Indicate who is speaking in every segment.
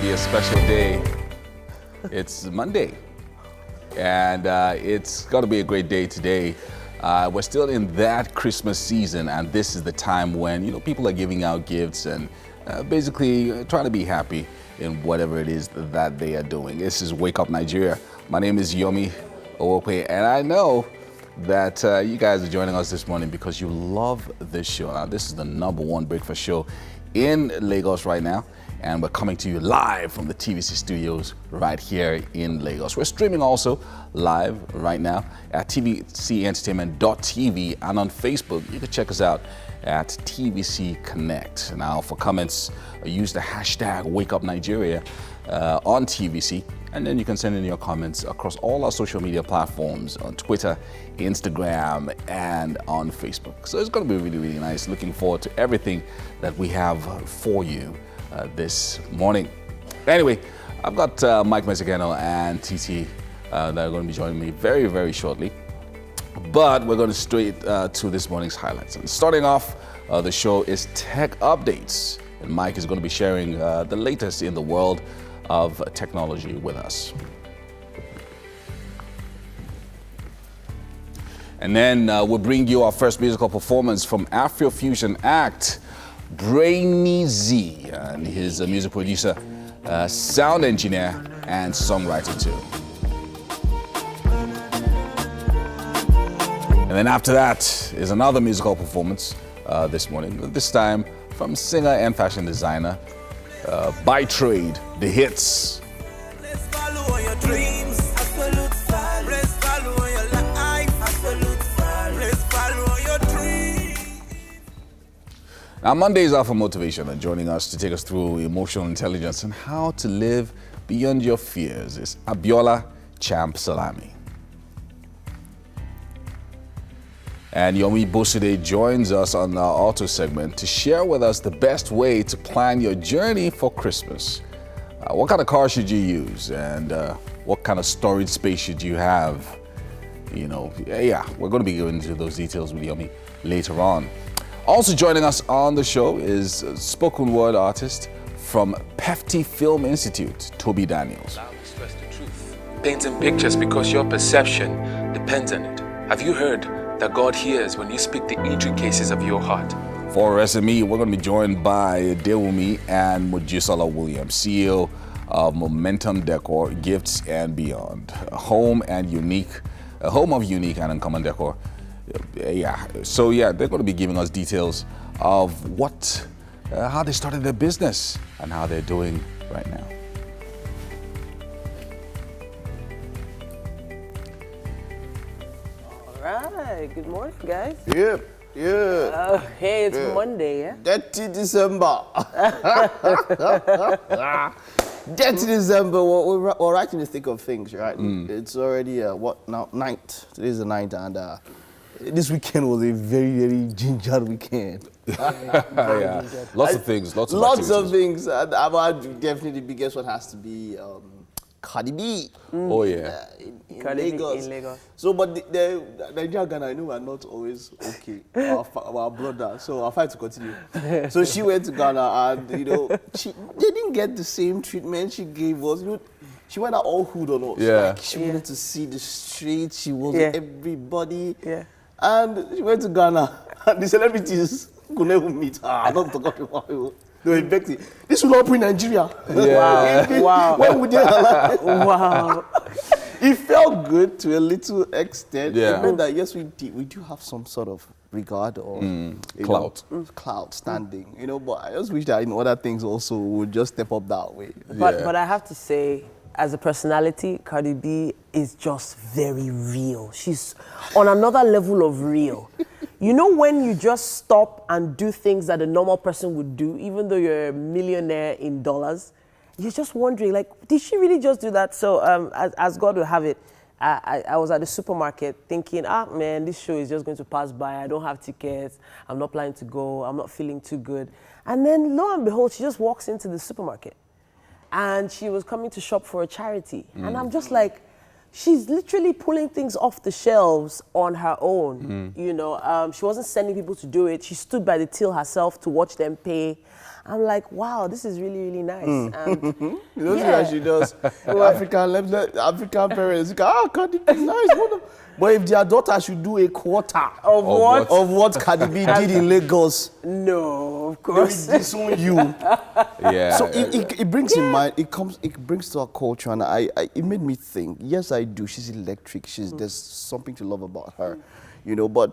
Speaker 1: be a special day. It's Monday, and it's going to be a great day today. We're still in that Christmas season, and this is the time when people are giving out gifts and basically trying to be happy in whatever it is that they are doing. This is Wake Up Nigeria. My name is Yomi Owope, and I know that you guys are joining us this morning because you love this show. Now, this is the #1 breakfast show in Lagos right now, and we're coming to you live from the TVC studios right here in Lagos. We're streaming also live right now at tvcentertainment.tv, and on Facebook you can check us out at TVC Connect. Now, for comments, use the hashtag #WakeUpNigeria on TVC, and then you can send in your comments across all our social media platforms on Twitter, Instagram, and on Facebook. So it's going to be really, really nice. Looking forward to everything that we have for you this morning. Anyway, I've got Mike Mesigano and TT that are going to be joining me very, very shortly. But we're going to straight to this morning's highlights. And starting off the show is Tech Updates. And Mike is going to be sharing the latest in the world of technology with us. And then we'll bring you our first musical performance from Afrofusion act Brainy Z, and he's a music producer, sound engineer, and songwriter too. And then after that is another musical performance this morning, this time from singer and fashion designer by trade, The Hits.
Speaker 2: Let's follow all your dreams. Absolute fun. Let's follow all your life. Absolute fun. Let's follow all your dreams.
Speaker 1: Now, Mondays are for motivation, and joining us to take us through emotional intelligence and how to live beyond your fears is Abiola Champ Salami. And Yomi Bosude joins us on our auto segment to share with us the best way to plan your journey for Christmas. What kind of car should you use, and what kind of storage space should you have? We're going to be going into those details with Yomi later on. Also joining us on the show is spoken word artist from Pefti Film Institute, Toby Daniels.
Speaker 3: Allow me to express the truth. Painting pictures because your perception depends on it. Have you heard that God hears when you speak the intricacies of your heart?
Speaker 1: For SME, we're going to be joined by Dewumi and Mojisola Williams, CEO of Momentum Decor, Gifts and Beyond, a home of unique and uncommon decor. So they're going to be giving us details of how they started their business and how they're doing right now.
Speaker 4: All right, good morning, guys.
Speaker 5: Yep.
Speaker 4: Hey, it's Monday, yeah?
Speaker 5: Dirty December. Dirty December. We're right in the thick of things, right? It's already, ninth? Today's the 9th, and this weekend was a very, very gingered weekend.
Speaker 1: Lots of things, lots of
Speaker 5: things. And definitely the biggest one has to be Cardi B.
Speaker 1: Oh, yeah.
Speaker 5: In
Speaker 4: Cardi B
Speaker 5: Lagos.
Speaker 4: in Lagos.
Speaker 5: So, but the Nigeria Ghana, I know, are not always okay. our brother. So I'll fight to continue. So she went to Ghana, and they didn't get the same treatment she gave us. She went out all hood on us.
Speaker 1: Yeah.
Speaker 5: Like, she wanted to see the streets. She was with everybody.
Speaker 4: Yeah.
Speaker 5: And she went to Ghana, and the celebrities could never meet her. I'm not talking about it. They were expecting, this will not be Nigeria.
Speaker 1: Yeah.
Speaker 4: Wow.
Speaker 5: When would they allow?
Speaker 4: Wow.
Speaker 5: It felt good to a little extent.
Speaker 1: Yeah.
Speaker 5: It meant that yes, we do have some sort of regard or
Speaker 1: clout.
Speaker 5: Clout standing. But I just wish that in other things also would just step up that way.
Speaker 4: But I have to say, as a personality, Cardi B is just very real. She's on another level of real. When you just stop and do things that a normal person would do, even though you're a millionaire in dollars, you're just wondering, did she really just do that? So as God will have it, I was at the supermarket thinking, man, this show is just going to pass by. I don't have tickets. I'm not planning to go. I'm not feeling too good. And then lo and behold, she just walks into the supermarket. And she was coming to shop for a charity. And I'm just like, she's literally pulling things off the shelves on her own. You know, she wasn't sending people to do it. She stood by the till herself to watch them pay. I'm like, wow, this is really, really nice. And
Speaker 5: You know, yeah. She does. African parents go, Cardi B, nice. But if their daughter should do a quarter
Speaker 4: of what?
Speaker 5: Of what Cardi B did in Lagos,
Speaker 4: no, of course.
Speaker 5: they will disown you.
Speaker 1: Yeah.
Speaker 5: So it brings in mind. It brings to our culture, and it made me think. Yes, I do. She's electric. There's something to love about her, you know. But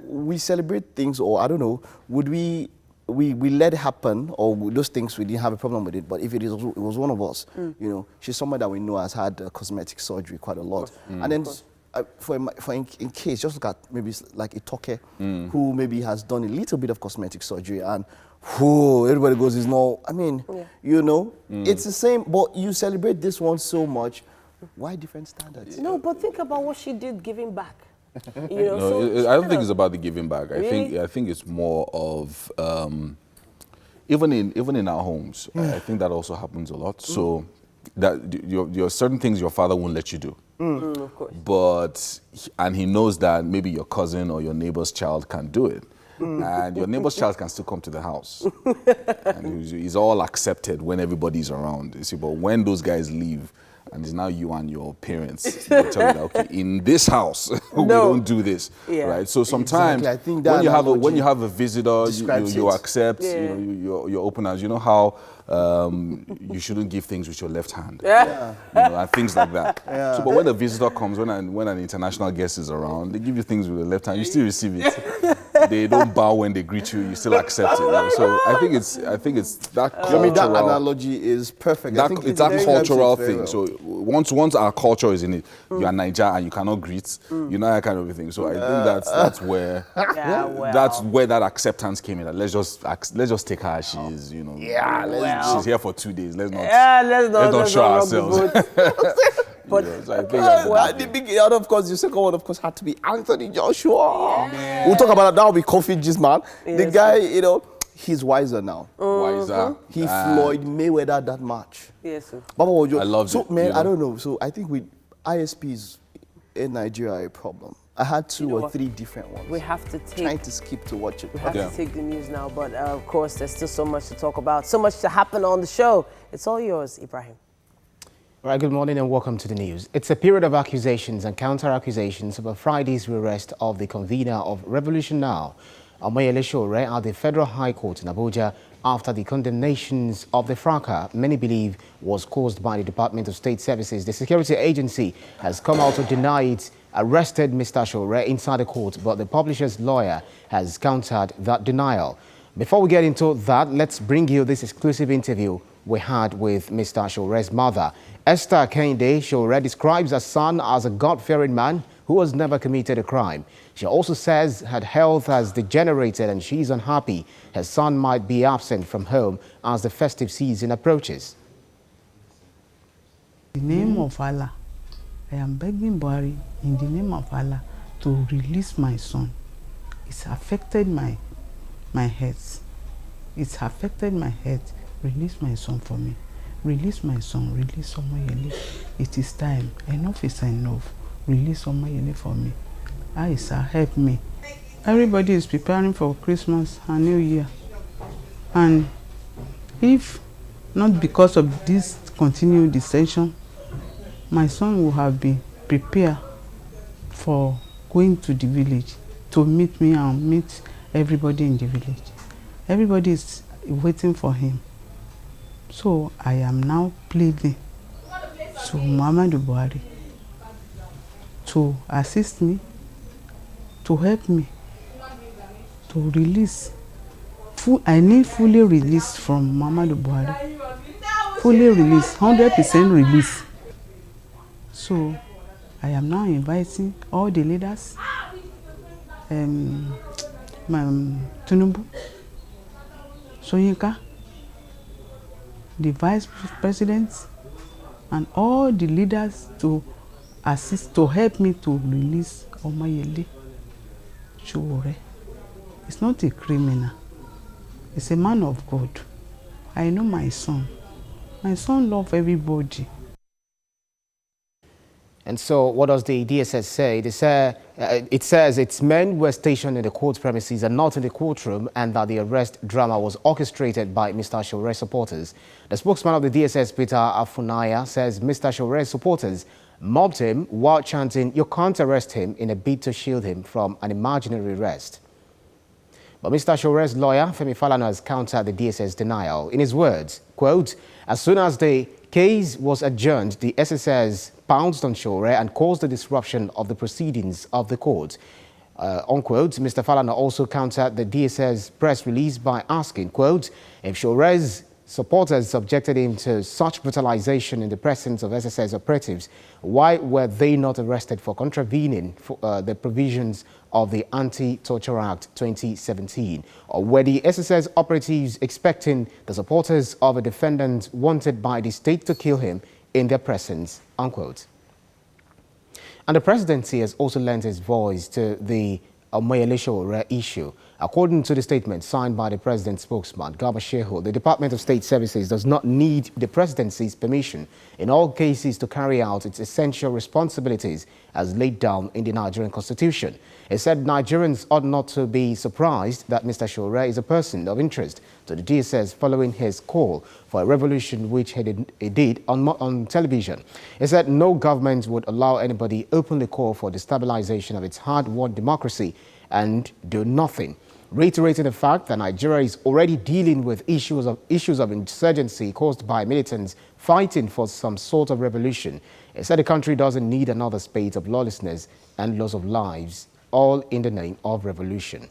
Speaker 5: we celebrate things, or I don't know. Would we let it happen, or those things we didn't have a problem with it. But if it was one of us, you know, she's someone that we know has had cosmetic surgery quite a lot, and then. In case, just look at maybe like a Toke who maybe has done a little bit of cosmetic surgery and everybody goes, it's no, I mean, you know, it's the same, but you celebrate this one so much. Why different standards?
Speaker 4: No, but think about what she did giving back. You know,
Speaker 1: No, I don't think it's about the giving back.
Speaker 4: Really?
Speaker 1: I think it's more of even in our homes. I think that also happens a lot. So that your certain things your father won't let you do.
Speaker 4: Of course.
Speaker 1: But he knows that maybe your cousin or your neighbor's child can do it. And your neighbor's child can still come to the house. And he's all accepted when everybody's around. You see, but when those guys leave, and it's now you and your parents, they tell you that, okay, in this house, we don't do this, right? So sometimes
Speaker 5: I think that
Speaker 1: when you have a visitor, you accept,
Speaker 4: Yeah.
Speaker 1: you know, you're open as, you know how you shouldn't give things with your left hand, you know, and things like that. So, but when a visitor comes, when an international guest is around, they give you things with the left hand, you still receive it. They don't bow when they greet you, you still accept it. You know? So I think it's that cultural.
Speaker 5: I mean, that analogy is perfect. I think
Speaker 1: it's that cultural thing.
Speaker 5: Well.
Speaker 1: So once our culture is in it, you are Niger and you cannot greet, you know, that kind of a thing. So I think that's where that's where that acceptance came in. That let's just take her as she is, you know. She's here for 2 days. Let's not show ourselves.
Speaker 4: But
Speaker 1: so I think
Speaker 5: the big one, of course, the second one, of course, had to be Anthony Joshua. We'll talk about that. That will be Kofi Gizman. The guy, you know, he's wiser now.
Speaker 1: Wiser.
Speaker 5: He Floyd Mayweather that match.
Speaker 4: yes, sir.
Speaker 5: Baba Wojo.
Speaker 1: I love
Speaker 5: so,
Speaker 1: it.
Speaker 5: man,
Speaker 1: You know?
Speaker 5: I don't know. So I think with ISPs in Nigeria are a problem. I had two or three different ones.
Speaker 4: We have to
Speaker 5: Trying
Speaker 4: take
Speaker 5: to skip to watch it.
Speaker 4: we have to take the news now, but of course, there's still so much to talk about, so much to happen on the show. It's all yours, Ibrahim.
Speaker 6: All right, good morning and welcome to the news. It's a period of accusations and counter-accusations over Friday's arrest of the convener of Revolution Now, Omoyole Sowore, at the Federal High Court in Abuja after the condemnations of the fracas many believe was caused by the Department of State Services. The security agency has come out to deny it arrested Mr. Sowore inside the court, but the publisher's lawyer has countered that denial. Before we get into that, let's bring you this exclusive interview we had with Mr. Sowore's mother. Esther Kehinde Sowore describes her son as a God-fearing man who has never committed a crime. She also says her health has degenerated and she's unhappy her son might be absent from home as the festive season approaches.
Speaker 7: In the name of Allah, I am begging Buhari in the name of Allah to release my son. It's affected my health. It's affected my health. Release my son for me. Release my son. Release Omoyole. It is time. Enough is enough. Release Omoyole for me. Sir, help me. Everybody is preparing for Christmas and New Year. And if not because of this continued dissension, my son will have been prepared for going to the village to meet me and meet everybody in the village. Everybody is waiting for him. So I am now pleading to Muhammadu Buhari to assist me, to help me, to release. I need fully release from Muhammadu Buhari. Fully release, 100% release. So I am now inviting all the leaders, Tinubu, Soyinka, the vice president, and all the leaders to assist, to help me to release Omoyole Sowore. It's not a criminal. It's a man of God. I know my son. My son loves everybody.
Speaker 6: And so what does the DSS say? It says its men were stationed in the court premises and not in the courtroom, and that the arrest drama was orchestrated by Mr. Sowore's supporters. The spokesman of the DSS, Peter Afunaya, says Mr. Sowore's supporters mobbed him while chanting, "You can't arrest him," in a bid to shield him from an imaginary arrest. But Mr. Sowore's lawyer, Femi Falana, has countered the DSS denial. In his words, quote, "As soon as the case was adjourned, the SSS pounced on Sowore and caused the disruption of the proceedings of the court." Unquote. Mr. Falana also countered the DSS press release by asking, quote, "If Sowore's supporters subjected him to such brutalization in the presence of SSS operatives, why were they not arrested for contravening the provisions of the Anti-Torture Act 2017? Or were the SSS operatives expecting the supporters of a defendant wanted by the state to kill him in their presence?" Unquote. And the presidency has also lent its voice to the Omoyole issue. According to the statement signed by the president's spokesman, Garba Shehu, the Department of State Services does not need the presidency's permission in all cases to carry out its essential responsibilities as laid down in the Nigerian Constitution. He said Nigerians ought not to be surprised that Mr. Sowore is a person of interest to the DSS following his call for a revolution which he did on television. He said no government would allow anybody openly call for destabilization of its hard-won democracy and do nothing, reiterating the fact that Nigeria is already dealing with issues of insurgency caused by militants fighting for some sort of revolution. He said the country doesn't need another spate of lawlessness and loss of lives, all in the name of revolution.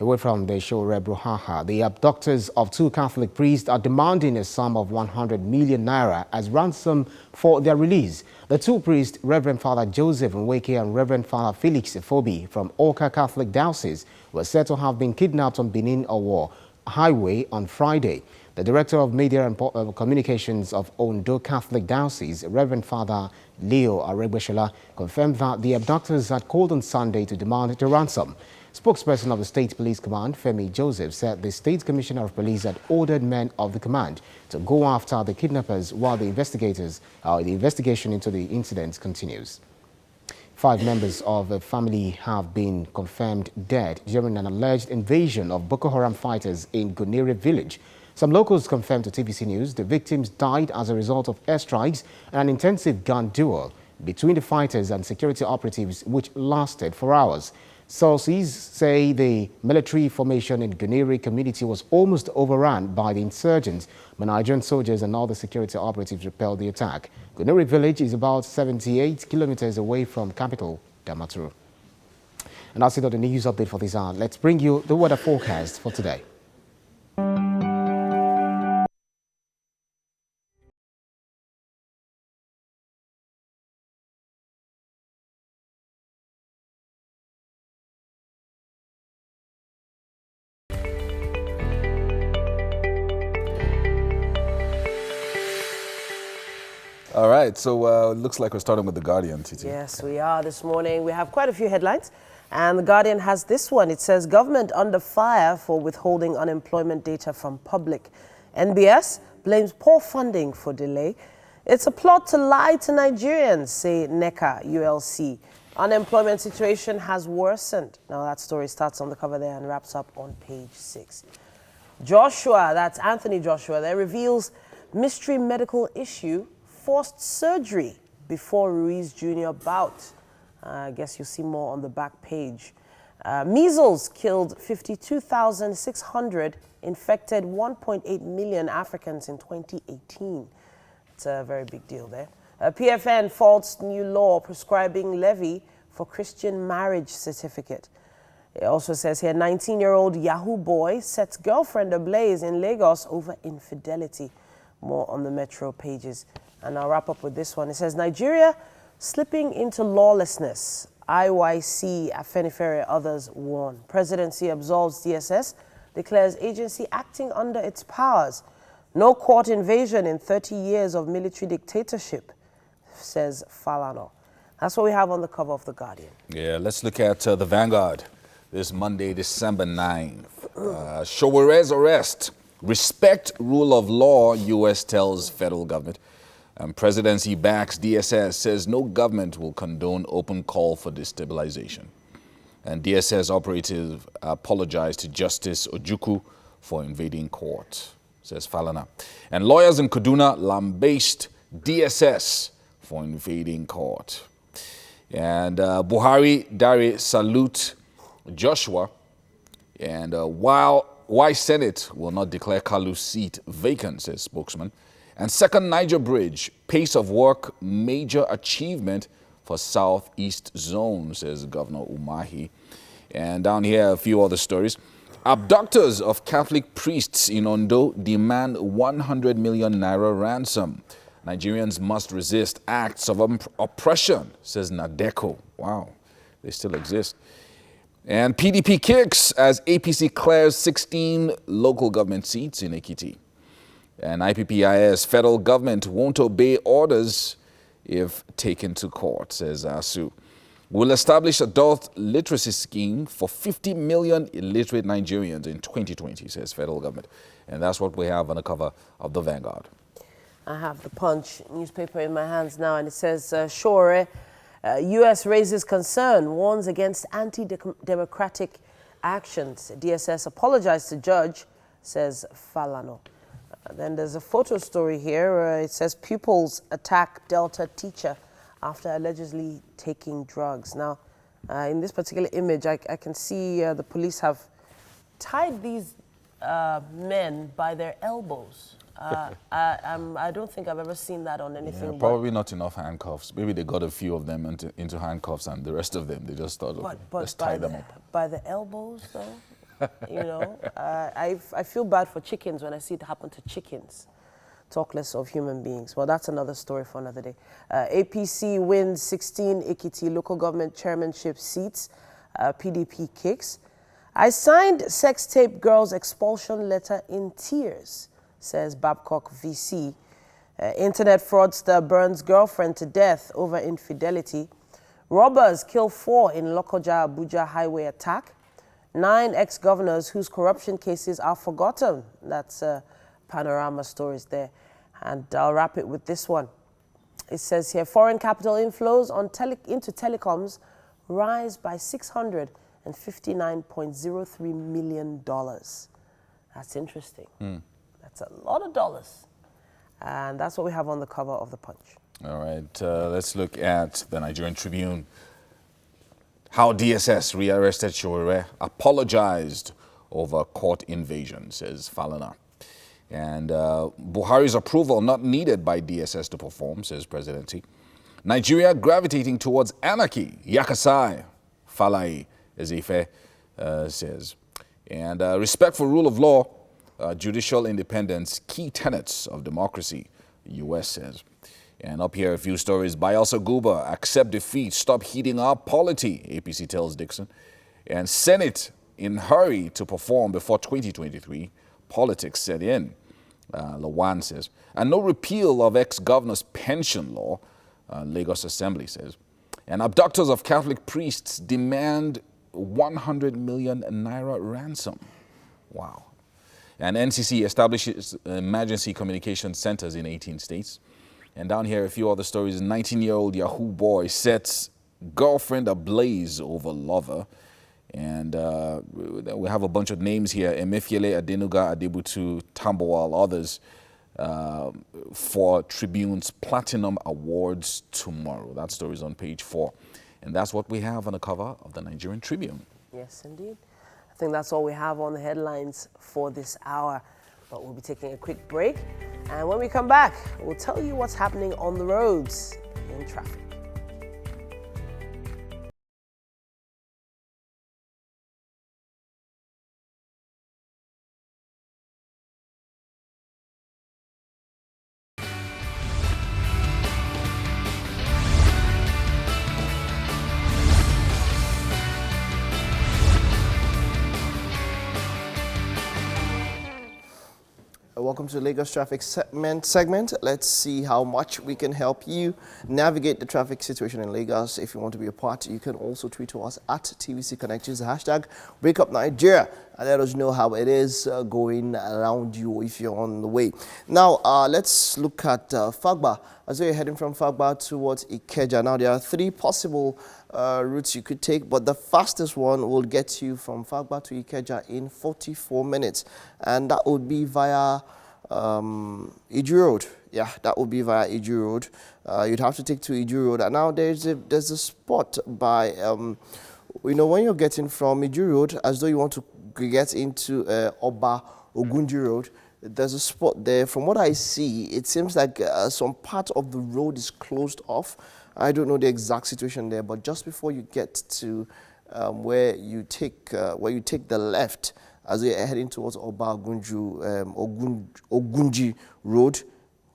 Speaker 6: Away from the Sowore brouhaha, the abductors of two Catholic priests are demanding a sum of 100 million naira as ransom for their release. The two priests, Reverend Father Joseph Nweke and Reverend Father Felix Efobi from Oka Catholic Diocese, were said to have been kidnapped on Benin Owo Highway on Friday. The Director of Media and Communications of Ondo Catholic Diocese, Reverend Father Leo Aregbeshola, confirmed that the abductors had called on Sunday to demand the ransom. Spokesperson of the State Police Command, Femi Joseph, said the State Commissioner of Police had ordered men of the command to go after the kidnappers while the investigation into the incident continues. 5 members of the family have been confirmed dead during an alleged invasion of Boko Haram fighters in Gunere village. Some locals confirmed to TVC News the victims died as a result of airstrikes and an intensive gun duel between the fighters and security operatives, which lasted for hours. Sources say the military formation in Gunere community was almost overrun by the insurgents, but Nigerian soldiers and other security operatives repelled the attack. Gunere village is about 78 kilometers away from capital Damaturu. And that's it on the news update for this hour. Let's bring you the weather forecast for today.
Speaker 1: All right, so it looks like we're starting with The Guardian, Titi.
Speaker 4: Yes, we are this morning. We have quite a few headlines, and The Guardian has this one. It says, government under fire for withholding unemployment data from public. NBS blames poor funding for delay. It's a plot to lie to Nigerians, say NECA ULC. Unemployment situation has worsened. Now that story starts on the cover there and wraps up on page 6. Joshua, that's Anthony Joshua, there reveals mystery medical issue, forced surgery before Ruiz Jr. bout. I guess you'll see more on the back page. Measles killed 52,600, infected 1.8 million Africans in 2018. It's a very big deal there. PFN faults new law prescribing levy for Christian marriage certificate. It also says here, 19-year-old Yahoo boy sets girlfriend ablaze in Lagos over infidelity. More on the Metro pages. And I'll wrap up with this one. It says, Nigeria slipping into lawlessness. IYC, Afenifere, others warn. Presidency absolves DSS, declares agency acting under its powers. No court invasion in 30 years of military dictatorship, says Falana. That's what we have on the cover of The Guardian.
Speaker 1: Yeah, let's look at the Vanguard. This Monday, December 9th. Sowore's arrest. Respect rule of law, U.S. tells federal government. And presidency backs DSS, says no government will condone open call for destabilization. And DSS operative apologized to Justice Ojukwu for invading court, says Falana. And lawyers in Kaduna lambasted DSS for invading court. And Buhari Dare salute Joshua. And why Senate will not declare Kalu's seat vacant, says spokesman. And second Niger Bridge, pace of work, major achievement for Southeast Zone, says Governor Umahi. And down here, a few other stories. Abductors of Catholic priests in Ondo demand 100 million naira ransom. Nigerians must resist acts of oppression, says Nadeko. Wow, they still exist. And PDP kicks as APC clears 16 local government seats in Ekiti. And IPPIS, federal government won't obey orders if taken to court, says ASU. We'll establish adult literacy scheme for 50 million illiterate Nigerians in 2020, says federal government. And that's what we have on the cover of the Vanguard.
Speaker 4: I have the Punch newspaper in my hands now, and it says, Sowore, U.S. raises concern, warns against anti-democratic actions. DSS apologized to judge, says Falano. Then there's a photo story here. It says pupils attack Delta teacher after allegedly taking drugs. Now, in this particular image, I can see the police have tied these men by their elbows. I don't think I've ever seen that on anything.
Speaker 1: Yeah, probably not enough handcuffs. Maybe they got a few of them into handcuffs, and the rest of them, they just thought, okay, let's tie them up.
Speaker 4: By the elbows, though? You know, I feel bad for chickens when I see it happen to chickens. Talk less of human beings. Well, that's another story for another day. APC wins 16 Ekiti local government chairmanship seats. PDP kicks. I signed sex tape girl's expulsion letter in tears, says Babcock VC. Internet fraudster burns girlfriend to death over infidelity. Robbers kill 4 in Lokoja Abuja highway attack. 9 ex-governors whose corruption cases are forgotten. That's panorama stories there. And I'll wrap it with this one. It says here, foreign capital inflows into telecoms rise by $659.03 million. That's interesting. That's a lot of dollars. And that's what we have on the cover of the Punch.
Speaker 1: All right, let's look at the Nigerian Tribune. How DSS rearrested Sowore, apologized over court invasion, says Falana. And Buhari's approval not needed by DSS to perform, says Presidency. Nigeria gravitating towards anarchy, Yakasai, Falai, as Ife says. And respect for rule of law, judicial independence, key tenets of democracy, the U.S. says. And up here, a few stories. Bayelsa Guba, accept defeat, stop heating up polity, APC tells Dixon. And Senate in hurry to perform before 2023. Politics set in, Lawan says. And no repeal of ex-governor's pension law, Lagos Assembly says. And abductors of Catholic priests demand 100 million naira ransom. Wow. And NCC establishes emergency communication centers in 18 states. And down here, a few other stories. 19-year-old Yahoo boy sets girlfriend ablaze over lover. And we have a bunch of names here. Emefiele, Adenuga, Adebutu, Tambowal, others for Tribune's Platinum Awards tomorrow. That story is on page 4. And that's what we have on the cover of the Nigerian Tribune.
Speaker 4: Yes, indeed. I think that's all we have on the headlines for this hour. But we'll be taking a quick break. And when we come back, we'll tell you what's happening on the roads in traffic.
Speaker 5: welcome to Lagos Traffic segment. Let's see how much we can help you navigate the traffic situation in Lagos. If you want to be a part, you can also tweet to us at TVC Connect. Use the hashtag #WakeUpNigeria and let us know how it is going around you if you're on the way. Now, let's look at Fagba. As you're heading from Fagba towards Ikeja. Now, there are 3 possible routes you could take, but the fastest one will get you from Fagba to Ikeja in 44 minutes, and that would be via Iju Road. Yeah, that would be via Iju Road. You'd have to take to Iju Road, and now there's a spot by when you're getting from Iju Road, as though you want to get into Oba Ogunji Road. There's a spot there. From what I see, it seems like some part of the road is closed off. I don't know the exact situation there, but just before you get to where you take the left as you're heading towards Oba Ogunji Road.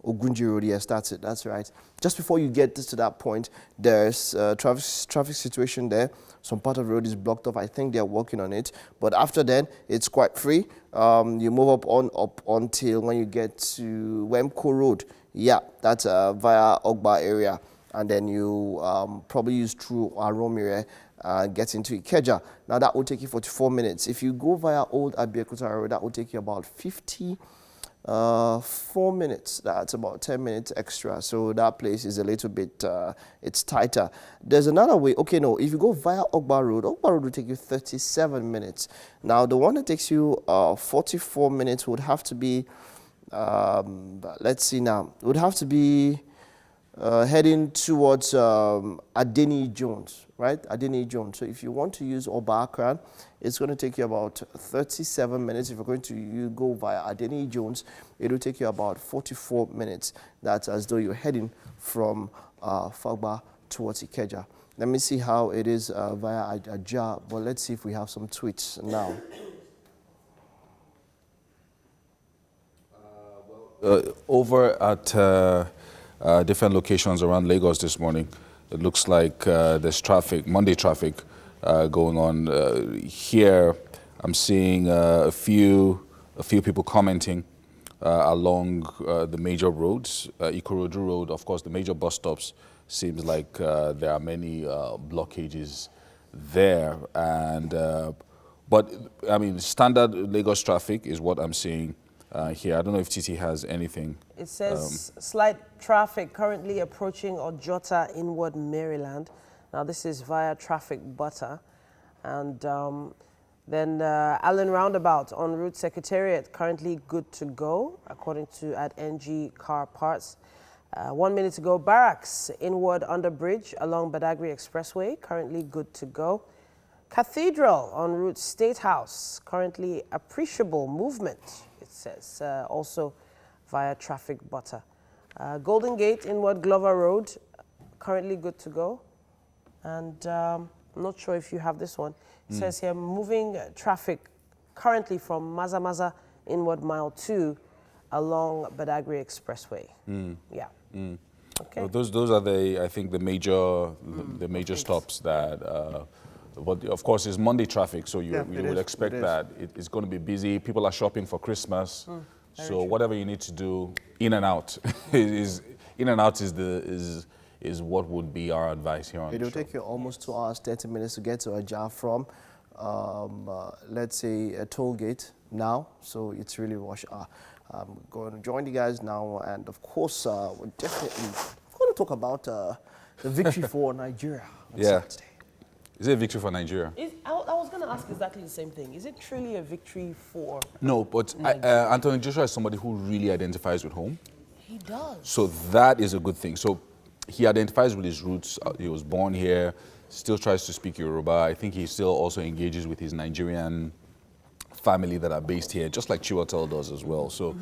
Speaker 5: Ogunji Road, yes, that's it. That's right. Just before you get to that point, there's a traffic situation there. Some part of the road is blocked off. I think they're working on it. But after then, it's quite free. You move up until when you get to Wemco Road. Yeah, that's via Ogba area. And then you probably use through Aromire and get into Ikeja. Now, that will take you 44 minutes. If you go via Old Abeokuta Road, that will take you about 4 minutes. That's about 10 minutes extra. So that place is a little bit, it's tighter. There's another way. Okay, no, if you go via Ogba Road will take you 37 minutes. Now, the one that takes you 44 minutes would have to be, let's see now, would have to be heading towards Adeni Jones, right? Adeni Jones. So if you want to use Oba Akran, it's going to take you about 37 minutes. If you're going to go via Adeni Jones, it will take you about 44 minutes. That's as though you're heading from Fagba towards Ikeja. Let me see how it is via Aja, but let's see if we have some tweets now.
Speaker 1: Over at different locations around Lagos this morning, it looks like there's traffic, Monday traffic going on. Here, I'm seeing a few people commenting along the major roads. Ikorodu Road, of course, the major bus stops, seems like there are many blockages there. And but I mean, standard Lagos traffic is what I'm seeing here. I don't know if TT has anything.
Speaker 4: It says slight traffic currently approaching Ojota inward Maryland. Now this is via traffic butter. And then Allen Roundabout en route Secretariat currently good to go according to at NG Car Parts. 1 minute to go. Barracks inward under bridge along Badagry Expressway currently good to go. Cathedral en route State House currently appreciable movement. It says also via traffic butter. Golden Gate inward Glover Road currently good to go. And I'm not sure if you have this one. It says here moving traffic currently from Maza inward mile 2 along Badagry Expressway. Yeah. Okay.
Speaker 1: Well, those are I think the major stops that. But of course, it's Monday traffic, so you would expect that it's going to be busy. People are shopping for Christmas, so whatever you need to do, in and out, is what would be our advice here on the show.
Speaker 5: It'll take you almost 2 hours, 30 minutes to get to Ajah from, let's say, a toll gate now. So it's really rush hour. I'm going to join you guys now, and of course, we're definitely going to talk about the victory for Nigeria on Saturday.
Speaker 1: Is it a victory for Nigeria?
Speaker 4: I was going to ask exactly the same thing. Is it truly a victory for
Speaker 1: No, but Anthony Joshua is somebody who really identifies with home.
Speaker 4: He does.
Speaker 1: So that is a good thing. So he identifies with his roots. He was born here, still tries to speak Yoruba. I think he still also engages with his Nigerian family that are based here, just like Chiwetel does as well. So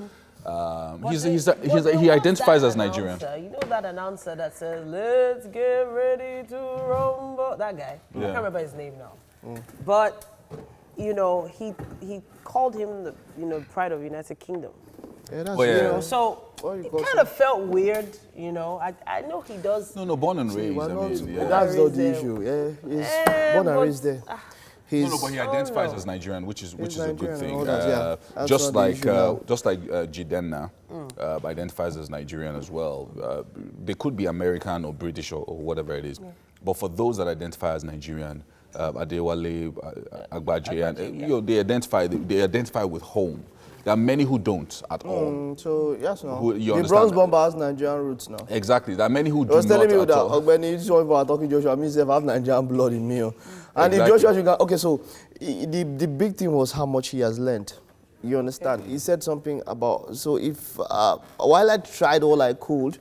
Speaker 1: he identifies as Nigerian.
Speaker 4: You know that announcer that says, "Let's get ready to rumble." That guy. I can't remember his name now. But you know, he called him the pride of United Kingdom.
Speaker 5: Yeah, that's
Speaker 4: so it kind of felt weird, you know. I know he does.
Speaker 1: No, born and raised.
Speaker 5: That's not the issue. Yeah, he's born and raised there.
Speaker 1: No, but he identifies as Nigerian, which is a good
Speaker 5: Nigerian
Speaker 1: thing.
Speaker 5: and all that, yeah. That's
Speaker 1: Just
Speaker 5: not the
Speaker 1: like
Speaker 5: issue now.
Speaker 1: Jidenna identifies as Nigerian as well. They could be American or British or whatever it is. But for those that identify as Nigerian, Adewale, Agbaje, and they identify with home. There are many who don't at all.
Speaker 5: So, yes, no.
Speaker 1: Who- you
Speaker 5: the
Speaker 1: understand?
Speaker 5: Bronze Bomber has Nigerian roots now.
Speaker 1: Exactly. There are many who
Speaker 5: He was
Speaker 1: do
Speaker 5: telling
Speaker 1: not
Speaker 5: me
Speaker 1: at
Speaker 5: that
Speaker 1: all.
Speaker 5: when this one for talking Joshua, means I have Nigerian blood in me. And if
Speaker 1: Exactly.
Speaker 5: Joshua should go, okay, so the big thing was how much he has learned. You understand? He said something about, so if, while I tried all I could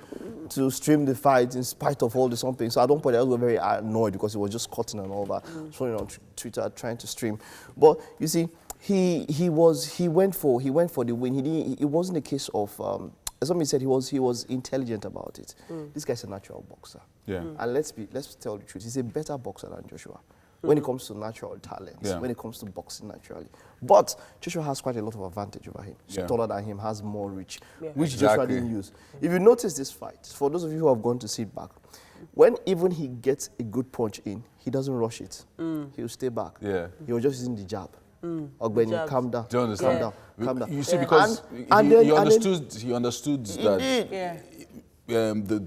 Speaker 5: to stream the fight in spite of all the something, so at one point I was very annoyed because it was just cutting and all that, so on Twitter trying to stream. But you see, he went for the win. It wasn't a case of, somebody said he was intelligent about it. This guy's a natural boxer.
Speaker 1: Yeah.
Speaker 5: And let's tell the truth, he's a better boxer than Joshua. When it comes to natural talents, when it comes to boxing naturally. But Joshua has quite a lot of advantage over him. He's taller than him, has more reach, which Joshua didn't use. If you notice this fight, for those of you who have gone to sit back, when even he gets a good punch in, he doesn't rush it. He'll stay back.
Speaker 1: Yeah.
Speaker 5: He was just using the jab. Ogbeni, calm down.
Speaker 1: Do you understand?
Speaker 5: Calm down.
Speaker 1: You see, because he understood that.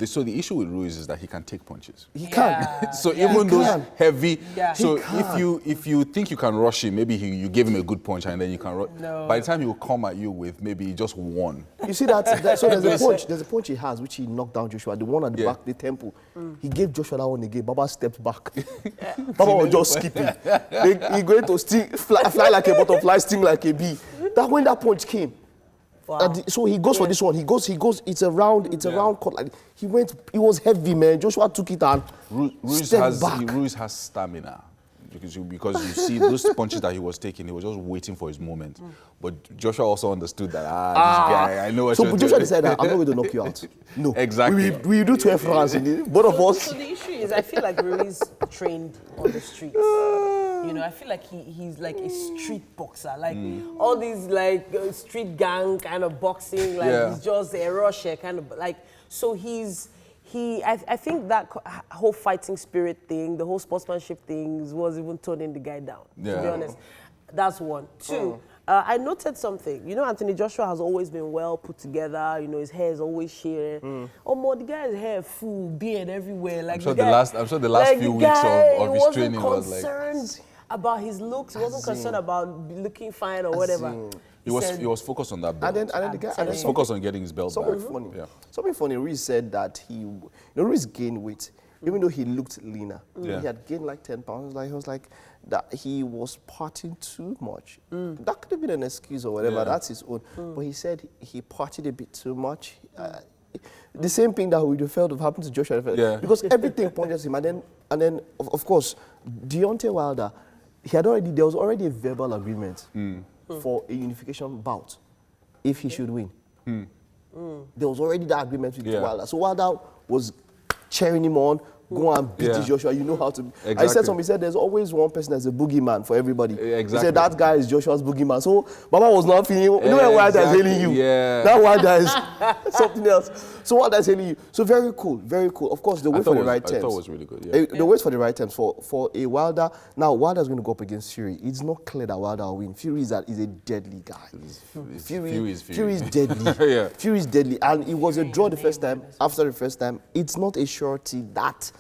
Speaker 1: So the issue with Ruiz is that he can take punches.
Speaker 5: He can.
Speaker 1: So even those heavy.
Speaker 4: Yeah.
Speaker 1: So if you think you can rush him, maybe you give him a good punch and then you can rush.
Speaker 4: No.
Speaker 1: By the time he will come at you with maybe just one.
Speaker 5: You see that? So there's a punch he has which he knocked down Joshua. The one at the back, the temple. He gave Joshua that one again. Baba stepped back. Baba was just skipping. He going to fly like a butterfly, sting like a bee. That when that punch came.
Speaker 4: Wow.
Speaker 5: So he goes for this one. He goes. It's a round cut. Like he went. It was heavy, man. Joshua took it and stepped back.
Speaker 1: Ruiz has stamina. Because you see those punches that he was taking, he was just waiting for his moment. But Joshua also understood that, this guy, I know what
Speaker 5: So
Speaker 1: you're
Speaker 5: but Joshua
Speaker 1: doing.
Speaker 5: decided, I'm not going to knock you out. No.
Speaker 1: Exactly.
Speaker 5: We do 12 rounds. Both of us.
Speaker 4: So the issue is, I feel like Ruiz trained on the streets. You know, I feel like he's like a street boxer. Like all these like street gang kind of boxing. Like he's just a rusher kind of like. So I think that whole fighting spirit thing, the whole sportsmanship thing was even toning the guy down, to be honest. That's one. Two, I noted something. You know, Anthony Joshua has always been well put together. You know, his hair is always sheer. The guy's hair full, beard everywhere. Like
Speaker 1: I'm sure the last few weeks of his training was like...
Speaker 4: concerned about his looks. He wasn't concerned about looking fine or whatever.
Speaker 1: He was focused on that belt.
Speaker 5: And then the guy
Speaker 1: Focused on getting his belt back.
Speaker 5: funny. Yeah. Something funny. Ruiz said that Ruiz gained weight, even though he looked leaner. He had gained like 10 pounds. Like he was like that he was partying too much. That could have been an excuse or whatever.
Speaker 1: Yeah.
Speaker 5: That's his own. But he said he partied a bit too much. The same thing that we felt have happened to Joshua. Because everything punches him. And then of course, Deontay Wilder, there was already a verbal agreement for a unification bout if he should win. There was already that agreement with Wilder. So Wilder was cheering him on, go and beat Joshua. You know how to.
Speaker 1: Exactly.
Speaker 5: I said something. He said there's always one person that's a boogeyman for everybody.
Speaker 1: Exactly.
Speaker 5: He said that guy is Joshua's boogeyman. So Baba was not feeling. You know when Wilder is hailing you.
Speaker 1: Yeah.
Speaker 5: That Wilder is something else. So Wilder is hailing you. So very cool, very cool. Of course, the wait for the right terms.
Speaker 1: I thought it was really good. Yeah.
Speaker 5: The wait for the right terms for a Wilder. Now Wilder's going to go up against Fury. It's not clear that Wilder will win. Fury is a deadly guy. Fury is deadly. Fury is deadly, and it was a draw the first time. After the first time, it's not a surety that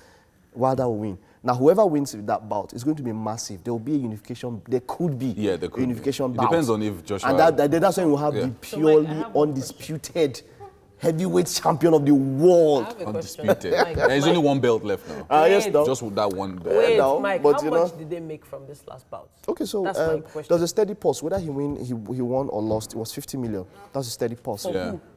Speaker 5: Wilder will win. Now, whoever wins that bout is going to be massive. There will be a unification. There could be
Speaker 1: there could
Speaker 5: a unification
Speaker 1: be.
Speaker 5: bout.
Speaker 1: It depends on if Joshua...
Speaker 5: And that's when we'll have the purely undisputed heavyweight champion of the world.
Speaker 1: Undisputed. There's only one belt left now.
Speaker 5: Yes, no.
Speaker 1: Just with that one belt.
Speaker 4: Wait,
Speaker 5: No,
Speaker 4: Mike,
Speaker 5: but
Speaker 4: how much did they make from this last bout?
Speaker 5: Okay, so
Speaker 4: That's my question.
Speaker 5: there's a steady pulse. Whether he won or lost, it was 50 million. That's a steady pulse.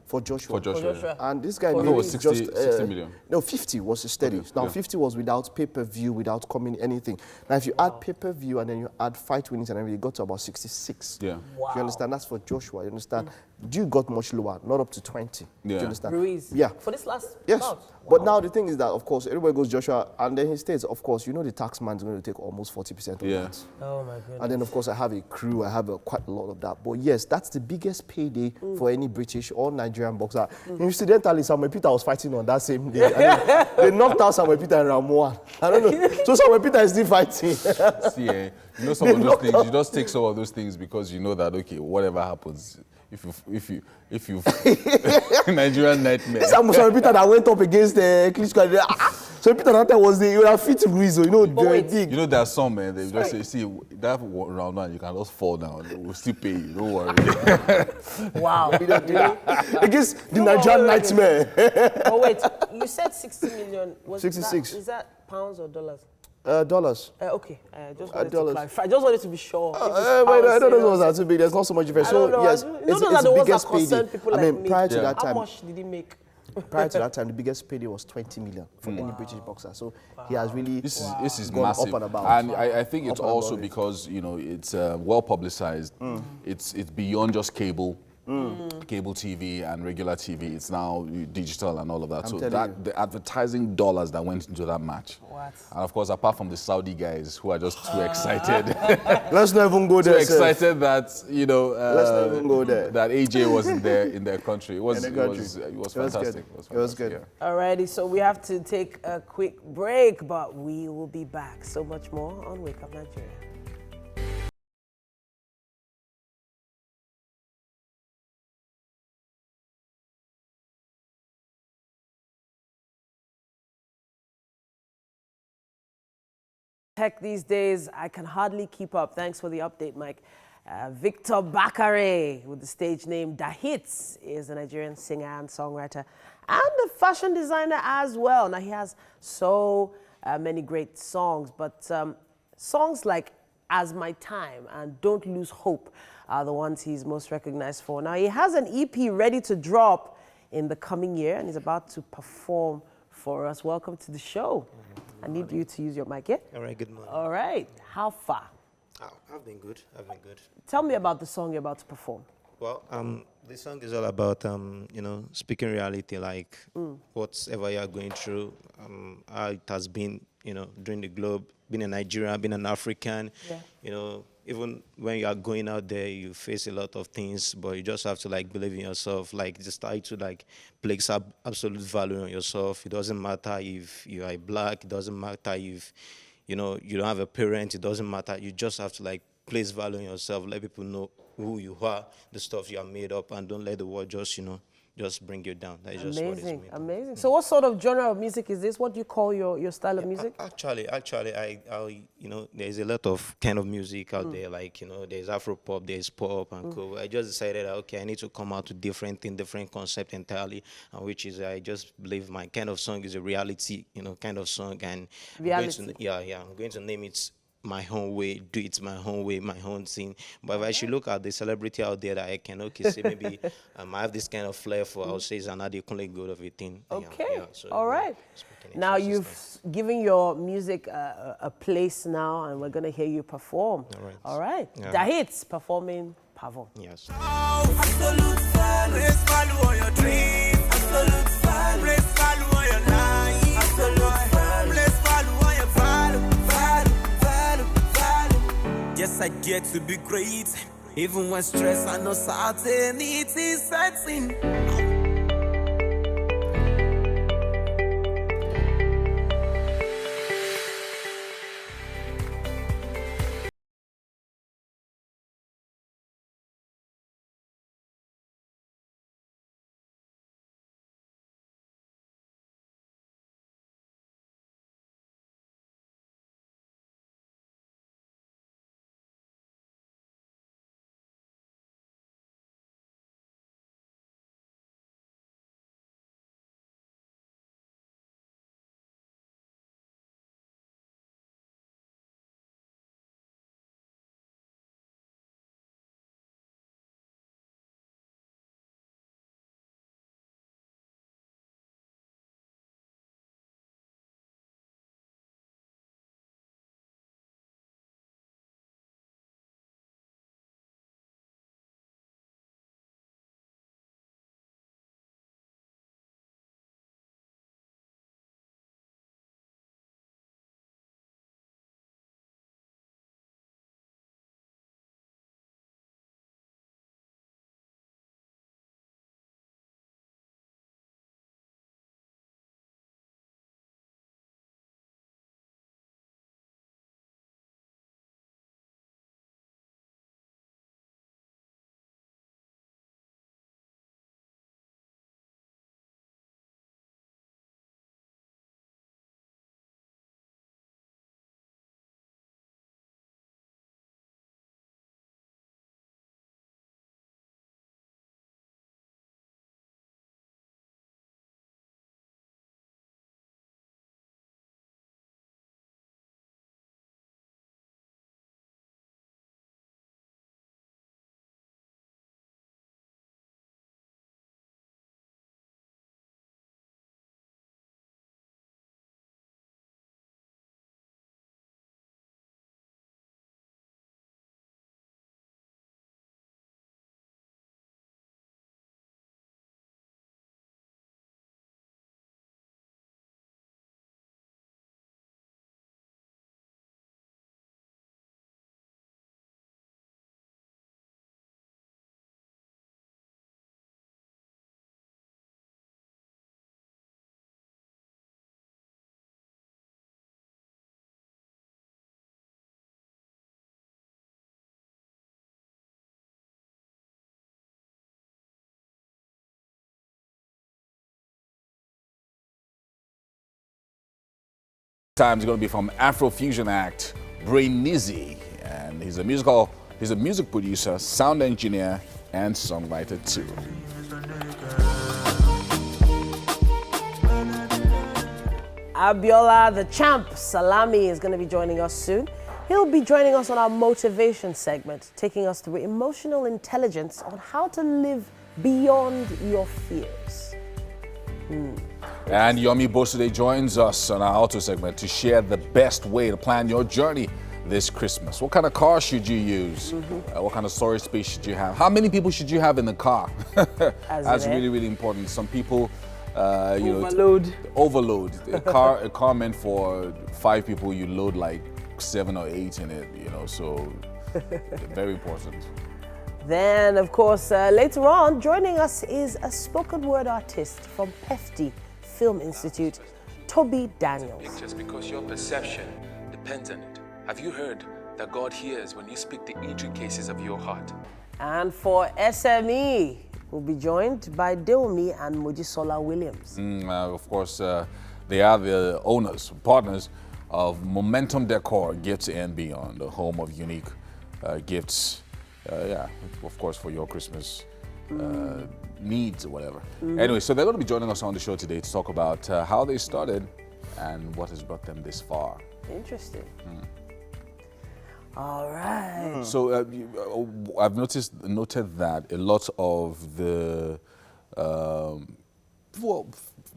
Speaker 5: For Joshua.
Speaker 1: For Joshua.
Speaker 5: And this guy
Speaker 1: I thought it was 60 million.
Speaker 5: No, 50 was a steady.
Speaker 1: Okay,
Speaker 5: Now, 50 was without pay-per-view, without coming anything. Now, if you add pay-per-view and then you add fight winnings and everything, it got to about 66.
Speaker 1: Yeah.
Speaker 5: Wow. You understand? That's for Joshua. You understand? Duke got much lower, not up to 20. Do you understand?
Speaker 4: Ruiz.
Speaker 5: Yeah.
Speaker 4: For this last
Speaker 5: Yes.
Speaker 4: bout.
Speaker 5: But now the thing is that, of course, everybody goes Joshua, and then he states, of course, you know the tax man is going to take almost 40% of that.
Speaker 4: Oh, my goodness.
Speaker 5: And then, of course, I have a crew. I have quite a lot of that. But yes, that's the biggest payday for any British or Nigerian Nigerian boxer. Incidentally, Samuel Peter was fighting on that same day. And they knocked out Samuel Peter and Ramoa. I don't know. So Samuel Peter is still fighting.
Speaker 1: See, you know some of those things. You just take some of those things because you know that okay, whatever happens, if you Nigerian nightmare.
Speaker 5: This Samuel Peter that went up against Klitschko. So Peter that time was the fit Ruiz, you know, big.
Speaker 1: You know there's some man they just say, see that round one you can just fall down. We'll still pay you. Don't worry.
Speaker 4: Wow.
Speaker 5: Against the Nigerian nightmare.
Speaker 4: Oh wait, you said 60 million. Was
Speaker 5: 66.
Speaker 4: Is that pounds or dollars?
Speaker 5: Dollars.
Speaker 4: Okay, just wanted to
Speaker 5: dollars.
Speaker 4: clarify. I just wanted to be sure.
Speaker 5: Wait, I don't know what's that too big. There's not so much difference. So yes, it's
Speaker 4: the
Speaker 5: the biggest payday.
Speaker 4: people
Speaker 5: I mean,
Speaker 4: like me.
Speaker 5: prior to that time,
Speaker 4: How much did he make?
Speaker 5: prior to that time, the biggest payday was 20 million for any British boxer. So he has really
Speaker 1: This is
Speaker 5: gone
Speaker 1: massive,
Speaker 5: up and about.
Speaker 1: and I think it's
Speaker 5: Up and
Speaker 1: also
Speaker 5: about it.
Speaker 1: because you know it's well publicized. It's beyond just cable. Cable TV and regular TV, it's now digital and all of that.
Speaker 5: I'm
Speaker 1: so
Speaker 5: telling
Speaker 1: that the advertising dollars that went into that match.
Speaker 4: What?
Speaker 1: And of course, apart from the Saudi guys who are just too excited,
Speaker 5: Let's not even go
Speaker 1: too
Speaker 5: there.
Speaker 1: excited that you know
Speaker 5: Let's not even go there.
Speaker 1: that AJ was in their country. It was
Speaker 5: In the country.
Speaker 1: it was
Speaker 5: It was
Speaker 1: fantastic.
Speaker 5: good. It was good.
Speaker 1: yeah.
Speaker 4: Alrighty, so we have to take a quick break, but we will be back. So much more on Wake Up Nigeria. Tech these days, I can hardly keep up. Thanks for the update, Mike. Victor Bakare, with the stage name Da Hits, is a Nigerian singer and songwriter and a fashion designer as well. Now, he has so many great songs, but songs like As My Time and Don't Lose Hope are the ones he's most recognized for. Now, he has an EP ready to drop in the coming year, and he's about to perform for us. Welcome to the show. I need you to use your mic, yeah?
Speaker 8: All right, good morning.
Speaker 4: All right. How far?
Speaker 8: Oh, I've been good.
Speaker 4: Tell me about the song you're about to perform.
Speaker 8: Well, this song is all about, you know, speaking reality, like whatever you're going through, how it has been, you know, during the globe, being a Nigerian, being an African, you know, even when you are going out there, you face a lot of things, but you just have to like believe in yourself, like just try to like place absolute value on yourself. It doesn't matter if you are black, it doesn't matter if, you know, you don't have a parent, it doesn't matter. You just have to like place value on yourself, let people know who you are, the stuff you are made up, and don't let the world just, you know, just bring you down. That is just what it's made of.
Speaker 4: Amazing. So what sort of genre of music is this? What do you call your style of music?
Speaker 8: Actually, I you know, there's a lot of kind of music out there, like, you know, there's Afro pop, there's pop and cool. I just decided that, okay, I need to come out with different thing, different concept entirely, which is, I just believe my kind of song is a reality, you know, kind of song, and
Speaker 4: Reality.
Speaker 8: I'm going to name it my own way, do it my own way, my own thing. But if I should look at the celebrity out there that I can say maybe I have this kind of flair for, I would say it's another good of a thing.
Speaker 4: Okay.
Speaker 8: So,
Speaker 4: All right. Now you've given your music a place now, and we're going to hear you perform.
Speaker 8: All right.
Speaker 4: All right.
Speaker 8: Yeah.
Speaker 4: Da Hits performing Pavon.
Speaker 8: Yes.
Speaker 2: Absolute value. Place value on your dreams. Absolute value. Place value on your life. Absolute value. Place value on your value. Yes, I get to be great. Even when stress and uncertainty sets in.
Speaker 1: time is going to be from Afrofusion act Brain Nizzy, and he's a music producer, sound engineer, and songwriter too.
Speaker 4: Abiola, the champ, Salami, is going to be joining us soon. He'll be joining us on our motivation segment, taking us through emotional intelligence on how to live beyond your fears.
Speaker 1: And Yomi Bosude joins us on our auto segment to share the best way to plan your journey this Christmas. What kind of car should you use? What kind of storage space should you have? How many people should you have in the car? That's really, really important. Some people, overload. A car meant for 5 people, you load like 7 or 8 in it, so very important.
Speaker 4: Then, of course, later on, joining us is a spoken word artist from PEFTI Film Institute, Toby Daniels.
Speaker 3: Just because your perception depends on it. Have you heard that God hears when you speak the intricacies of your heart?
Speaker 4: And for SME, we'll be joined by Deomi and Mojisola Williams.
Speaker 1: Of course, they are the partners of Momentum Decor, Gifts and Beyond, the home of unique gifts. Of course, for your Christmas needs or whatever. Anyway, so they're going to be joining us on the show today to talk about how they started and what has brought them this far.
Speaker 4: Interesting. All right.
Speaker 1: So I've noted that a lot of the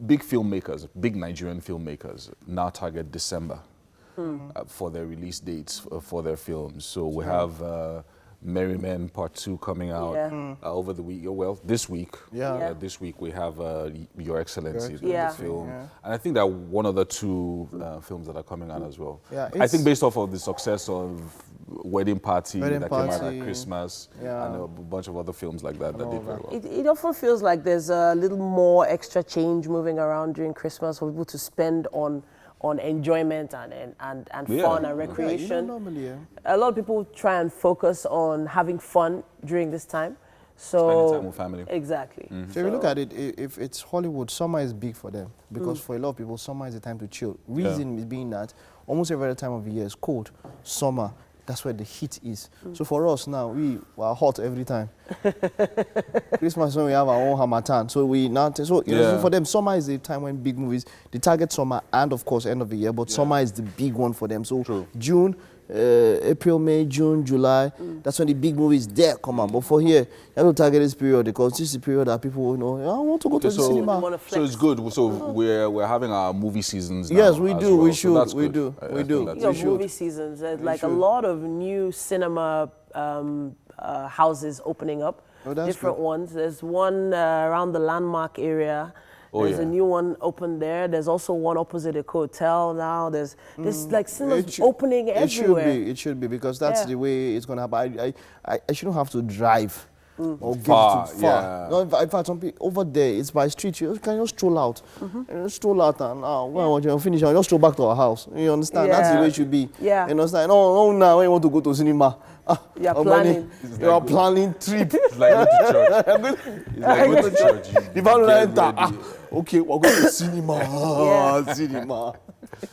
Speaker 1: big filmmakers, big Nigerian filmmakers, now target December for their release dates for their films. So we have Merry Men Part 2 coming out over the week. Well, this week. This week we have Your Excellency, the film. And I think there are one other 2 films that are coming out as well. I think based off of the success of Wedding Party that came out at Christmas and a bunch of other films like that did very well.
Speaker 4: It often feels like there's a little more extra change moving around during Christmas for people to spend on enjoyment and fun and recreation. A lot of people try and focus on having fun during this time. So
Speaker 1: spending time with family.
Speaker 4: Exactly.
Speaker 5: So if you look at it, if it's Hollywood, summer is big for them because for a lot of people, summer is the time to chill. Reason is being that almost every other time of the year is cold. Summer, that's where the heat is. So for us now, we are hot every time. Christmas when we have our own Hamatan, so so for them, summer is the time when big movies. They target summer and of course end of the year, but summer is the big one for them. So June, April, May, June, July, that's when the big movies there come out. But for here, you have to target this period because this is the period that people I want to go to the cinema.
Speaker 1: So it's good. So we're having our movie seasons now.
Speaker 5: Yes, we do.
Speaker 1: Well.
Speaker 5: We should.
Speaker 1: So
Speaker 5: we do.
Speaker 4: Movie seasons. There's like a lot of new cinema houses opening up. Different ones. There's one around the Landmark area. There's a new one open there. There's also one opposite the hotel now. There's like cinemas opening everywhere.
Speaker 5: It should be because that's the way it's gonna happen. I shouldn't have to drive or get
Speaker 1: far.
Speaker 5: too far. No, in fact, some people over there, it's by street. You can just stroll out. Stroll out and when you finish, I'll just stroll back to our house. You understand? That's the way it should be.
Speaker 4: Yeah.
Speaker 5: You understand? No, now when you want to go to cinema.
Speaker 4: You're planning.
Speaker 5: You are planning trip.
Speaker 1: It's like going to church. It's like going to church.
Speaker 5: If I enter, okay, we're going to cinema. Cinema.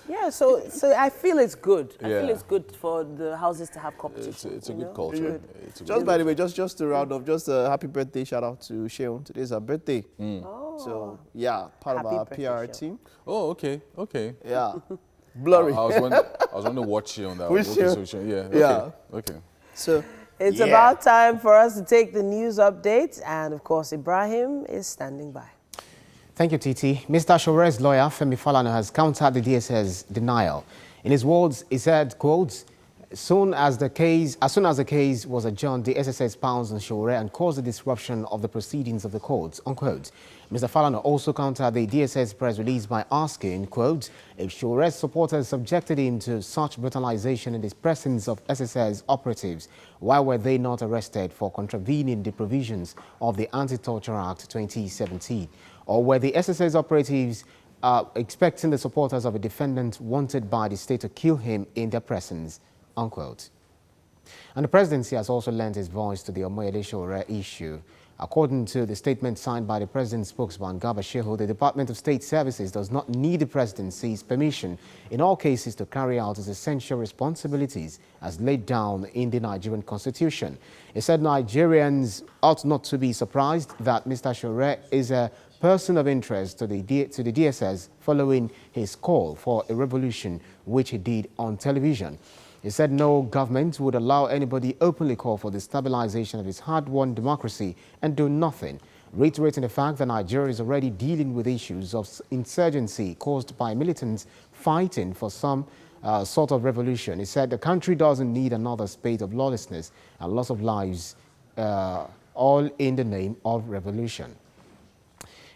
Speaker 4: Yeah, so I feel it's good. I feel it's good for the houses to have competition.
Speaker 1: It's a good culture.
Speaker 5: Just by the way, just to round off, just a happy birthday shout out to Sheon. Today's her birthday. So part of our PR team.
Speaker 1: Oh, okay.
Speaker 5: Yeah. Blurry.
Speaker 1: I was wondering what Sheon that was. Okay.
Speaker 5: So
Speaker 4: it's about time for us to take the news updates, and of course Ibrahim is standing by.
Speaker 6: Thank you, Titi. Mr. Sowore's lawyer, Femi Falana, has countered the DSS denial. In his words, he said, quote, as soon as the case was adjourned, the SSS pounced on Sowore and caused the disruption of the proceedings of the courts, unquote. Mr. Falana also countered the DSS press release by asking, quote, if Sowore's supporters subjected him to such brutalization in the presence of SSS operatives, why were they not arrested for contravening the provisions of the Anti-Torture Act 2017? Or were the SSS operatives expecting the supporters of a defendant wanted by the state to kill him in their presence, unquote. And the presidency has also lent its voice to the Omoyole Sowore issue. According to the statement signed by the President's spokesman, Garba Shehu, the Department of State Services does not need the Presidency's permission in all cases to carry out its essential responsibilities as laid down in the Nigerian Constitution. He said Nigerians ought not to be surprised that Mr. Sowore is a person of interest to the DSS following his call for a revolution, which he did on television. He said no government would allow anybody openly call for the stabilization of its hard-won democracy and do nothing, reiterating the fact that Nigeria is already dealing with issues of insurgency caused by militants fighting for some sort of revolution. He said the country doesn't need another spate of lawlessness and loss of lives, all in the name of revolution.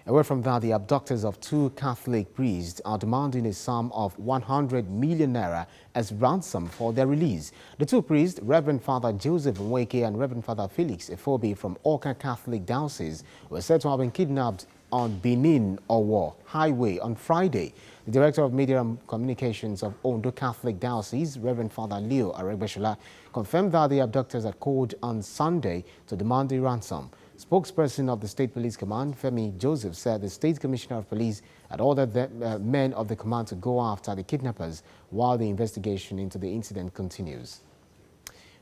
Speaker 6: Away from that, the abductors of two Catholic priests are demanding a sum of 100 million naira as ransom for their release. The two priests, Reverend Father Joseph Nweke and Reverend Father Felix Efobi from Oka Catholic Diocese, were said to have been kidnapped on Benin-Owo Highway on Friday. The Director of Media and Communications of Ondo Catholic Diocese, Reverend Father Leo Aregbeshola, confirmed that the abductors had called on Sunday to demand a ransom. Spokesperson of the State Police Command, Femi Joseph, said the State Commissioner of Police had ordered the men of the command to go after the kidnappers while the investigation into the incident continues.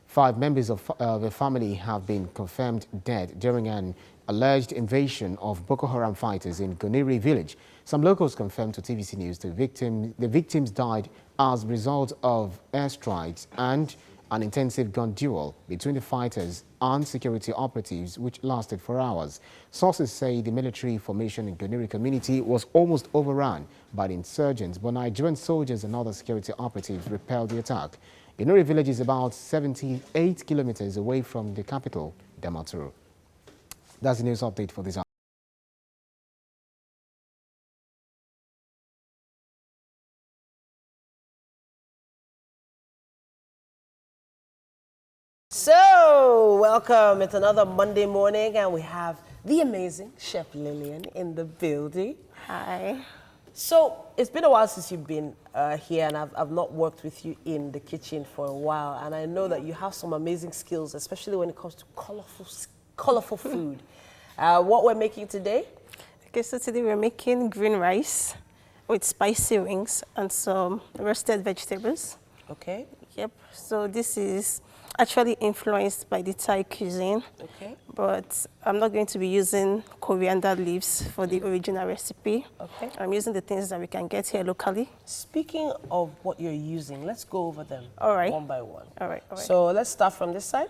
Speaker 6: 5 members of the family have been confirmed dead during an alleged invasion of Boko Haram fighters in Goniri village. Some locals confirmed to TVC News the victims died as a result of airstrikes and an intensive gun duel between the fighters and security operatives, which lasted for hours. Sources say the military formation in Goniri community was almost overrun by the insurgents, but Nigerian soldiers and other security operatives repelled the attack. Goniri village is about 78 kilometers away from the capital, Damaturu. That's the news update for this hour.
Speaker 4: So, welcome. It's another Monday morning, and we have the amazing Chef Lillian in the building.
Speaker 9: Hi.
Speaker 4: So, it's been a while since you've been here, and I've not worked with you in the kitchen for a while, and I know that you have some amazing skills, especially when it comes to colorful food. What we're making today?
Speaker 9: Okay, so today we're making green rice with spicy wings and some roasted vegetables.
Speaker 4: Okay.
Speaker 9: Yep. So this is actually influenced by the Thai cuisine.
Speaker 4: Okay.
Speaker 9: But I'm not going to be using coriander leaves for the original recipe.
Speaker 4: Okay.
Speaker 9: I'm using the things that we can get here locally.
Speaker 4: Speaking of what you're using, let's go over them
Speaker 9: All right.
Speaker 4: one by one.
Speaker 9: All right, all right.
Speaker 4: So let's start from this side.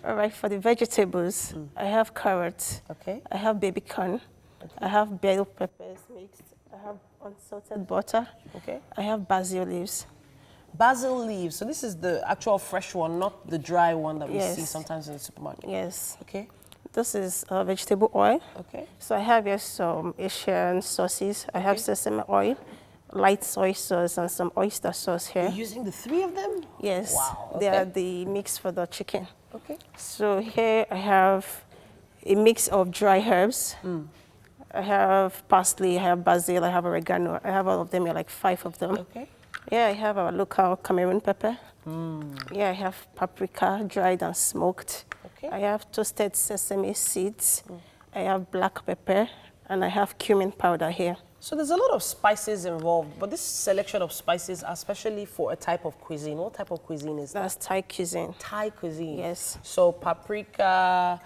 Speaker 9: All right, for the vegetables, I have carrots.
Speaker 4: Okay.
Speaker 9: I have baby corn.
Speaker 4: Okay.
Speaker 9: I have bell peppers mixed. I have unsalted butter.
Speaker 4: Okay.
Speaker 9: I have basil leaves.
Speaker 4: Basil leaves. So this is the actual fresh one, not the dry one that we
Speaker 9: Yes.
Speaker 4: see sometimes in the supermarket.
Speaker 9: Yes.
Speaker 4: Okay.
Speaker 9: This is vegetable oil.
Speaker 4: Okay.
Speaker 9: So I have here some Asian sauces. I have sesame oil, light soy sauce, and some oyster sauce here.
Speaker 4: You're using the 3 of them?
Speaker 9: Yes.
Speaker 4: Wow.
Speaker 9: They are
Speaker 4: Okay.
Speaker 9: the mix for the chicken.
Speaker 4: Okay.
Speaker 9: So here I have a mix of dry herbs. I have parsley, I have basil, I have oregano. I have all of them here, like 5 of them.
Speaker 4: Okay.
Speaker 9: Yeah, I have our local Cameroon pepper. Yeah, I have paprika, dried and smoked.
Speaker 4: Okay.
Speaker 9: I have toasted sesame seeds. I have black pepper, and I have cumin powder here.
Speaker 4: So there's a lot of spices involved, but this selection of spices, especially for a type of cuisine, what type of cuisine is that?
Speaker 9: That's Thai cuisine.
Speaker 4: Thai cuisine.
Speaker 9: Yes.
Speaker 4: So paprika,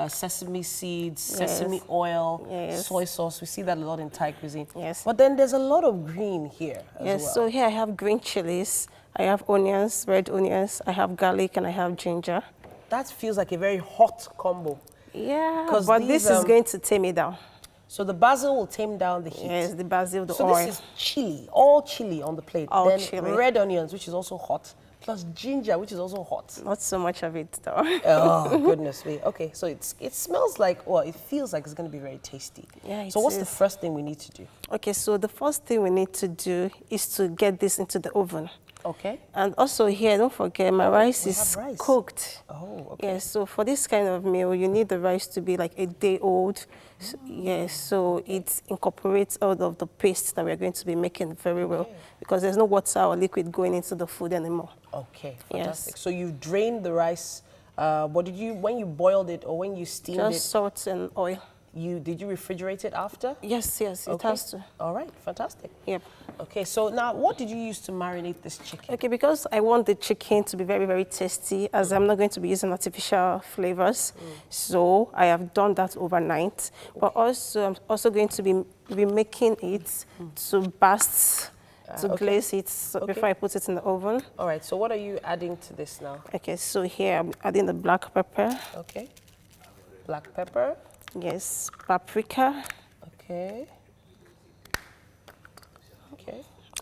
Speaker 4: sesame seeds, sesame oil,
Speaker 9: Yes.
Speaker 4: soy sauce. We see that a lot in Thai cuisine.
Speaker 9: Yes.
Speaker 4: But then there's a lot of green here as
Speaker 9: Yes,
Speaker 4: well.
Speaker 9: so here I have green chilies. I have onions, red onions. I have garlic, and I have ginger.
Speaker 4: That feels like a very hot combo.
Speaker 9: Yeah,
Speaker 4: 'Cause
Speaker 9: but
Speaker 4: these,
Speaker 9: this is going to tame it down.
Speaker 4: So the basil will tame down the heat.
Speaker 9: Yes, the basil, the
Speaker 4: So
Speaker 9: oil.
Speaker 4: this is chili, all chili on the plate.
Speaker 9: All
Speaker 4: then
Speaker 9: chili.
Speaker 4: red onions, which is also hot, plus ginger, which is also hot.
Speaker 9: Not so much of it, though.
Speaker 4: Oh, goodness me. Okay, so it smells like, well, it feels like it's going to be very tasty.
Speaker 9: Yeah,
Speaker 4: so
Speaker 9: it
Speaker 4: what's the
Speaker 9: is.
Speaker 4: first thing we need to do?
Speaker 9: Okay, so the first thing we need to do is to get this into the oven.
Speaker 4: Okay.
Speaker 9: And also here, don't forget, my rice
Speaker 4: we
Speaker 9: is
Speaker 4: have rice.
Speaker 9: cooked.
Speaker 4: Oh, okay.
Speaker 9: Yes, so for this kind of meal, you need the rice to be like a day old. Yes, so it incorporates all of the paste that we're going to be making very well, because there's no water or liquid going into the food anymore.
Speaker 4: Okay,
Speaker 9: Yes.
Speaker 4: fantastic. So you've drained the rice But when you boiled it or when you steamed
Speaker 9: Just
Speaker 4: it,
Speaker 9: salt and oil.
Speaker 4: did you refrigerate it after?
Speaker 9: Yes, yes, it
Speaker 4: Okay.
Speaker 9: has to.
Speaker 4: All right, fantastic.
Speaker 9: Yep.
Speaker 4: Okay, so now what did you use to marinate this chicken?
Speaker 9: Okay, because I want the chicken to be very, very tasty, as I'm not going to be using artificial flavors. So I have done that overnight. But also, I'm also going to be making it to burst, to
Speaker 4: okay.
Speaker 9: glaze it before I put it in the oven.
Speaker 4: All right, so what are you adding to this now?
Speaker 9: Okay, so here I'm adding the black pepper.
Speaker 4: Okay. Black pepper.
Speaker 9: Yes, paprika.
Speaker 4: Okay. Okay.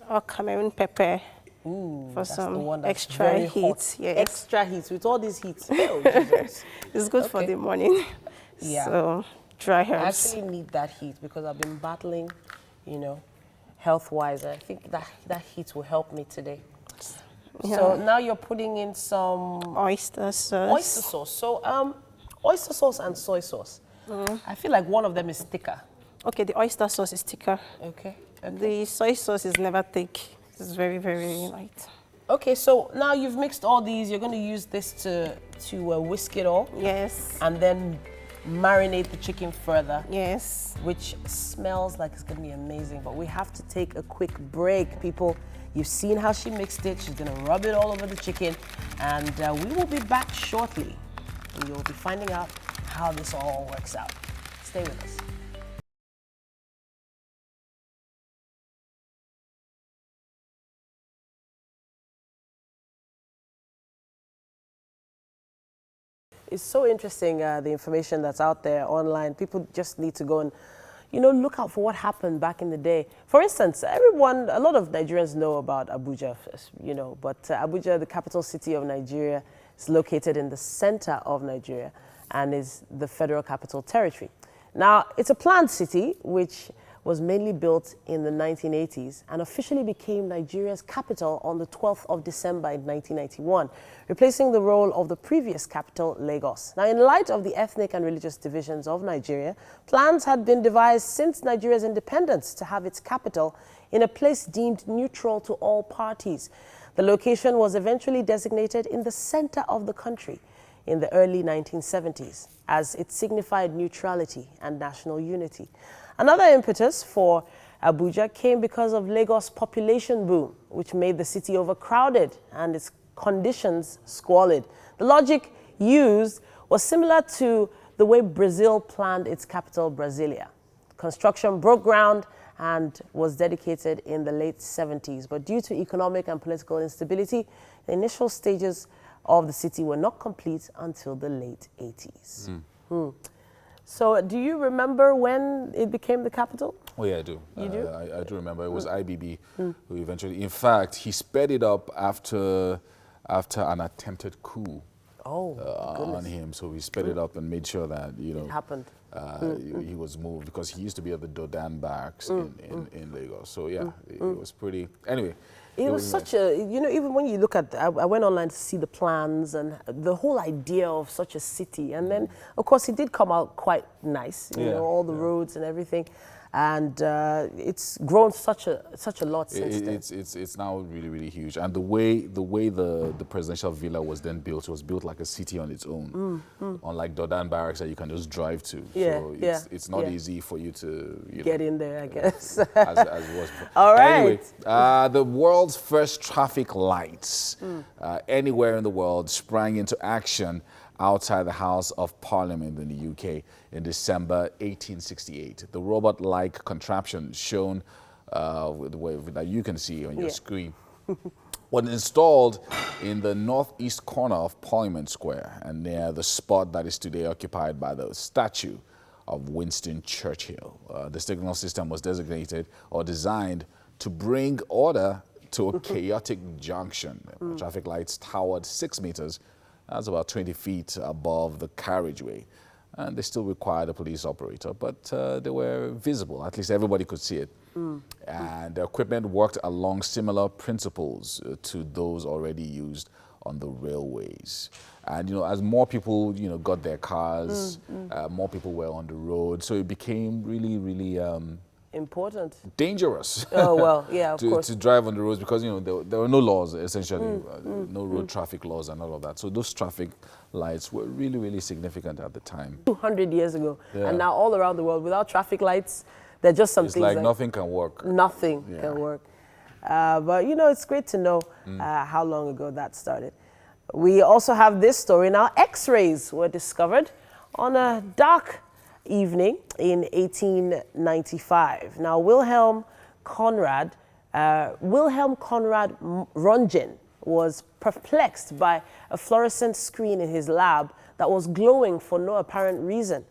Speaker 9: Or Cameroon pepper.
Speaker 4: Ooh,
Speaker 9: for
Speaker 4: that's the
Speaker 9: some
Speaker 4: one that's
Speaker 9: extra
Speaker 4: very
Speaker 9: heat.
Speaker 4: hot.
Speaker 9: Yes.
Speaker 4: Extra heat with all these heats. Oh, Jesus.
Speaker 9: It's good for
Speaker 4: Okay.
Speaker 9: the morning.
Speaker 4: Yeah.
Speaker 9: So dry
Speaker 4: I
Speaker 9: herbs.
Speaker 4: actually need that heat because I've been battling, health-wise. I think that heat will help me today. So now you're putting in some
Speaker 9: Oyster sauce.
Speaker 4: oyster sauce. So oyster sauce and soy sauce. I feel like one of them is thicker.
Speaker 9: Okay, the oyster sauce is thicker.
Speaker 4: Okay.
Speaker 9: The soy sauce is never thick. It's very, very light.
Speaker 4: Okay, so now you've mixed all these. You're going to use this to whisk it all.
Speaker 9: Yes.
Speaker 4: And then marinate the chicken further.
Speaker 9: Yes.
Speaker 4: Which smells like it's going to be amazing. But we have to take a quick break, people. You've seen how she mixed it. She's going to rub it all over the chicken. And we will be back shortly. And you'll be finding out how this all works out. Stay with us. It's so interesting, the information that's out there online. People just need to go and, look out for what happened back in the day. For instance, a lot of Nigerians know about Abuja, but Abuja, the capital city of Nigeria, is located in the center of Nigeria and is the Federal Capital Territory. Now, it's a planned city which was mainly built in the 1980s and officially became Nigeria's capital on the 12th of December in 1991, replacing the role of the previous capital, Lagos. Now, in light of the ethnic and religious divisions of Nigeria, plans had been devised since Nigeria's independence to have its capital in a place deemed neutral to all parties. The location was eventually designated in the center of the country in the early 1970s, as it signified neutrality and national unity. Another impetus for Abuja came because of Lagos' population boom, which made the city overcrowded and its conditions squalid. The logic used was similar to the way Brazil planned its capital, Brasilia. Construction broke ground and was dedicated in the late 70s, but due to economic and political instability, the initial stages of the city were not complete until the late 80s. So do you remember when it became the capital?
Speaker 1: Oh yeah, I do.
Speaker 4: You do?
Speaker 1: I do remember. It was IBB who eventually, in fact, he sped it up after an attempted coup on him. So he sped it up and made sure that,
Speaker 4: It happened.
Speaker 1: he was moved because he used to be at the Dodan barracks in Lagos. So yeah, it was pretty, anyway.
Speaker 4: It was such a, even when you look at, I went online to see the plans and the whole idea of such a city. And then, of course, it did come out quite nice, all the roads and everything. And it's grown such a lot since then.
Speaker 1: It's now really, really huge. And the way the presidential villa was then built, it was built like a city on its own. Unlike Dodan barracks that you can just drive to. So it's not easy for you to
Speaker 4: get in there, I guess.
Speaker 1: as it was before.
Speaker 4: All right.
Speaker 1: Anyway, the world's first traffic lights anywhere in the world sprang into action outside the House of Parliament in the UK in December 1868. The robot-like contraption shown that you can see on your screen was installed in the northeast corner of Parliament Square and near the spot that is today occupied by the statue of Winston Churchill. The signal system was designated or designed to bring order to a chaotic junction. Traffic lights towered 6 meters. That's about 20 feet above the carriageway. And they still required a police operator, but they were visible. At least everybody could see it. And the equipment worked along similar principles to those already used on the railways. And, as more people, got their cars, more people were on the road. So it became really, really
Speaker 4: Important.
Speaker 1: dangerous.
Speaker 4: Oh, well, yeah, of course.
Speaker 1: To drive on the roads because, there were no laws, essentially, no road traffic laws and all of that. So those traffic lights were really, really significant at the time.
Speaker 4: 200 years ago.
Speaker 1: Yeah.
Speaker 4: And now all around the world, without traffic lights, they're just some
Speaker 1: It's
Speaker 4: things
Speaker 1: like nothing can work.
Speaker 4: Nothing
Speaker 1: Yeah.
Speaker 4: can work. But, it's great to know how long ago that started. We also have this story now. X-rays were discovered on a dark evening in 1895. Now, Wilhelm Conrad Röntgen was perplexed by a fluorescent screen in his lab that was glowing for no apparent reason.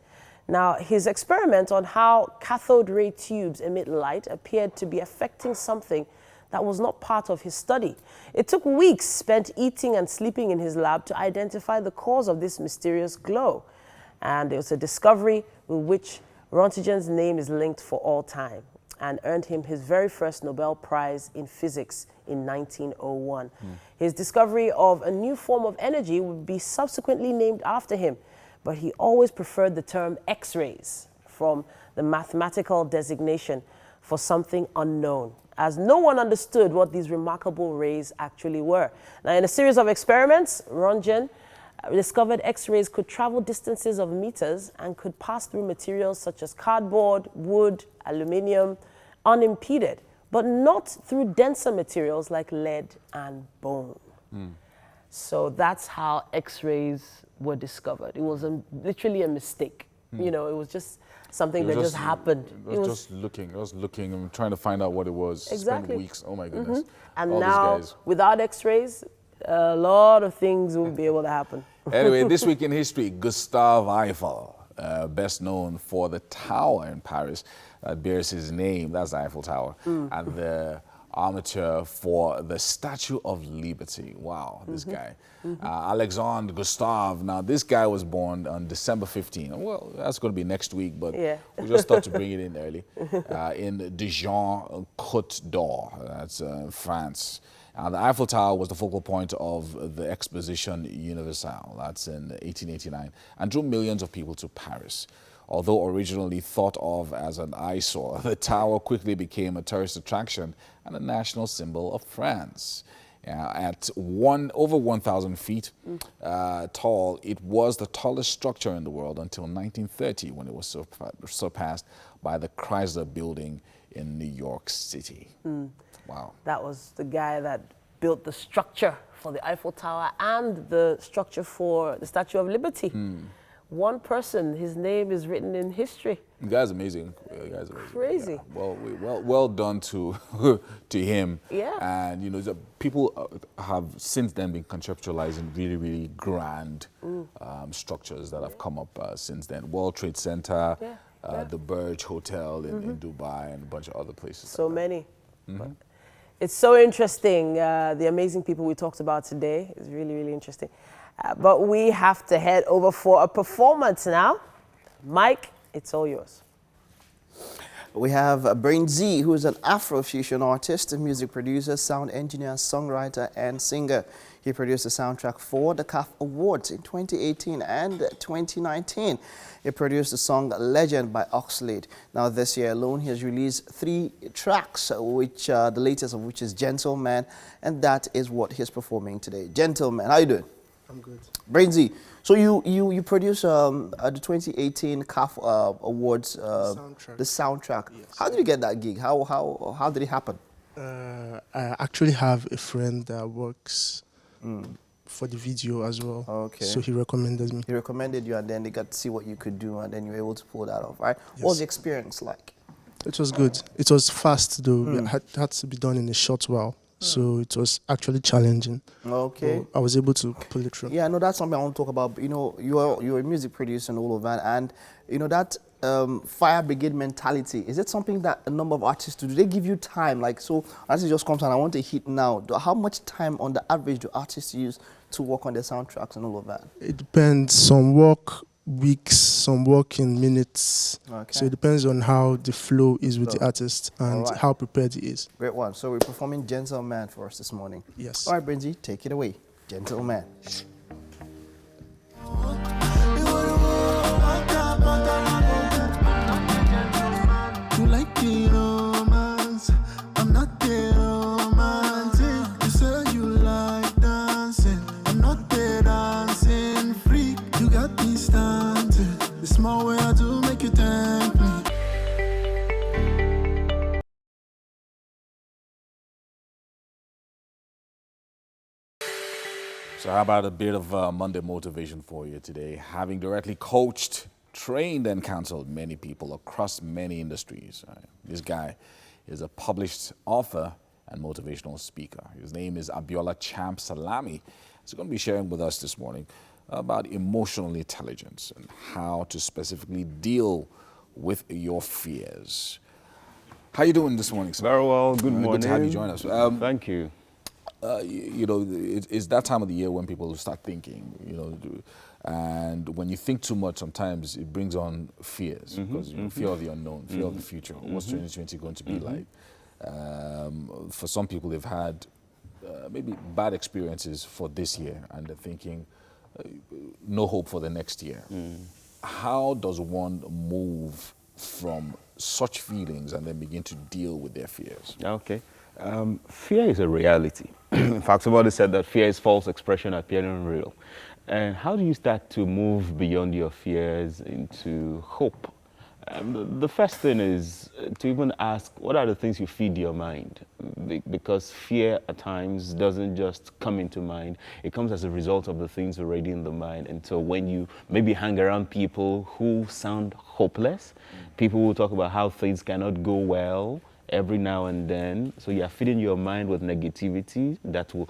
Speaker 4: Now, his experiment on how cathode ray tubes emit light appeared to be affecting something that was not part of his study. It took weeks spent eating and sleeping in his lab to identify the cause of this mysterious glow. And it was a discovery with which Röntgen's name is linked for all time and earned him his very first Nobel Prize in Physics in 1901. His discovery of a new form of energy would be subsequently named after him, but he always preferred the term X-rays from the mathematical designation for something unknown, as no one understood what these remarkable rays actually were. Now, in a series of experiments, Röntgen discovered X-rays could travel distances of meters and could pass through materials such as cardboard, wood, aluminium, unimpeded, but not through denser materials like lead and bone. So that's how X-rays were discovered. It was literally a mistake. It was just something that just happened.
Speaker 1: It was just looking and trying to find out what it was.
Speaker 4: Exactly.
Speaker 1: Spend weeks. Oh my goodness.
Speaker 4: And
Speaker 1: All
Speaker 4: now,
Speaker 1: these guys.
Speaker 4: without X-rays, a lot of things won't be able to happen.
Speaker 1: Anyway, this week in history, Gustave Eiffel, best known for the tower in Paris that bears his name, that's the Eiffel Tower, and the armature for the Statue of Liberty. Wow, this guy. Alexandre Gustave. Now, this guy was born on December 15. Well, that's going to be next week, but we just thought to bring it in early. In Dijon, Côte d'Or, that's France. The Eiffel Tower was the focal point of the Exposition Universelle, that's in 1889, and drew millions of people to Paris. Although originally thought of as an eyesore, the tower quickly became a tourist attraction and a national symbol of France. At over 1,000 feet tall, it was the tallest structure in the world until 1930, when it was surpassed by the Chrysler Building in New York City. Wow.
Speaker 4: That was the guy that built the structure for the Eiffel Tower and the structure for the Statue of Liberty. One person, his name is written in history.
Speaker 1: The guy's amazing. The guy's amazing.
Speaker 4: Crazy.
Speaker 1: Yeah. Well done to to him.
Speaker 4: Yeah.
Speaker 1: And people have since then been conceptualizing really, really grand structures that have come up since then. World Trade Center, the Burj Hotel in Dubai, and a bunch of other places.
Speaker 4: So many. But it's so interesting. The amazing people we talked about today is really, really interesting. But we have to head over for a performance now. Mike, it's all yours.
Speaker 5: We have Brain Z, who is an Afrofusion artist, a music producer, sound engineer, songwriter, and singer. He produced the soundtrack for the CAF Awards in 2018 and 2019. He produced the song Legend by Oxlade. Now, this year alone, he has released 3 tracks, which the latest of which is Gentleman, and that is what he's performing today. Gentleman, how you doing?
Speaker 10: I'm good.
Speaker 5: Brain Z, so you produced the 2018 CAF Awards, the soundtrack.
Speaker 10: Yes.
Speaker 5: How did you get that gig? How did it happen?
Speaker 10: I actually have a friend that works for the video as well.
Speaker 5: Okay.
Speaker 10: So he recommended me.
Speaker 5: He recommended you, and then they got to see what you could do, and then you were able to pull that off, right?
Speaker 10: Yes.
Speaker 5: What was the experience like?
Speaker 10: It was good. It was fast though. It had to be done in a short while. So it was actually challenging.
Speaker 5: Okay.
Speaker 10: But I was able to pull it through.
Speaker 5: Yeah, no, that's something I want to talk about. You're a music producer and all of that, and that fire brigade mentality. Is it something that a number of artists do? Do they give you time? Like, so artist just comes and I want a hit now. How much time on the average do artists use to work on their soundtracks and all of that?
Speaker 10: It depends. Some work weeks, some work in minutes.
Speaker 5: Okay.
Speaker 10: So it depends on how the flow is with the artist and
Speaker 5: Alright.
Speaker 10: how prepared he is.
Speaker 5: Great one. So we're performing Gentleman for us this morning.
Speaker 10: Yes.
Speaker 5: All right, Brinzy, take it away. Gentleman.
Speaker 2: You like it,
Speaker 1: So how about a bit of Monday motivation for you today? Having directly coached, trained, and counseled many people across many industries, this guy is a published author and motivational speaker. His name is Abiola Champ Salami. He's going to be sharing with us this morning about emotional intelligence and how to specifically deal with your fears. How you doing this morning, sir?
Speaker 11: Very well. Good morning.
Speaker 1: Good to have you join us.
Speaker 11: Thank you.
Speaker 1: You know, it's that time of the year when people start thinking, you know, and when you think too much, sometimes it brings on fears because you fear of the unknown, fear of the future. What's 2020 going to be like? For some people, they've had maybe bad experiences for this year, and they're thinking no hope for the next year. How does one move from such feelings and then begin to deal with their fears?
Speaker 11: Okay. Fear is a reality. In fact, somebody said that fear is false expression appearing real. And how do you start to move beyond your fears into hope? The first thing is to even ask, what are the things you feed your mind? Because fear at times doesn't just come into mind. It comes as a result of the things already in the mind. And so when you maybe hang around people who sound hopeless, people who talk about how things cannot go well every now and then, so you're feeding your mind with negativity that will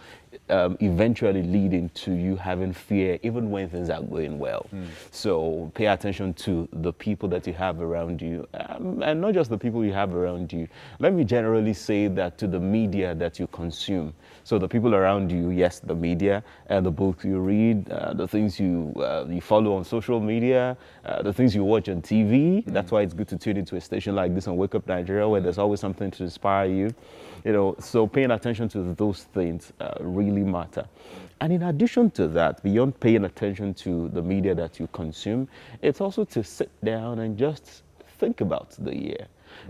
Speaker 11: eventually lead into you having fear even when things are going well. So pay attention to the people that you have around you, and not just the people you have around you. Let me generally say that to the media that you consume. So the people around you, yes, the media, and the books you read, the things you follow on social media, the things you watch on TV. That's why it's good to tune into a station like this on Wake Up Nigeria, where there's always something to inspire you. You know, so paying attention to those things really matter. And in addition to that, beyond paying attention to the media that you consume, it's also to sit down and just think about the year.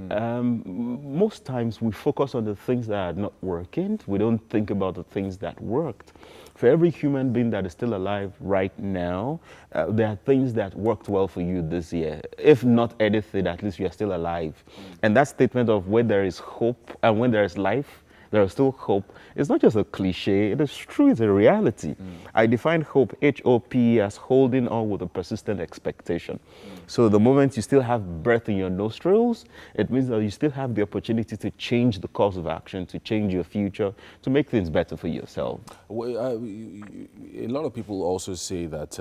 Speaker 11: Most times we focus on the things that are not working. We don't think about the things that worked. For every human being that is still alive right now, there are things that worked well for you this year. If not anything, at least you are still alive. And that statement of where there is hope and when there is life, there is still hope. It's not just a cliche, it is true, it's a reality. I define hope, H-O-P, as holding on with a persistent expectation. So the moment you still have breath in your nostrils, it means that you still have the opportunity to change the course of action, to change your future, to make things better for yourself.
Speaker 1: Well, a lot of people also say that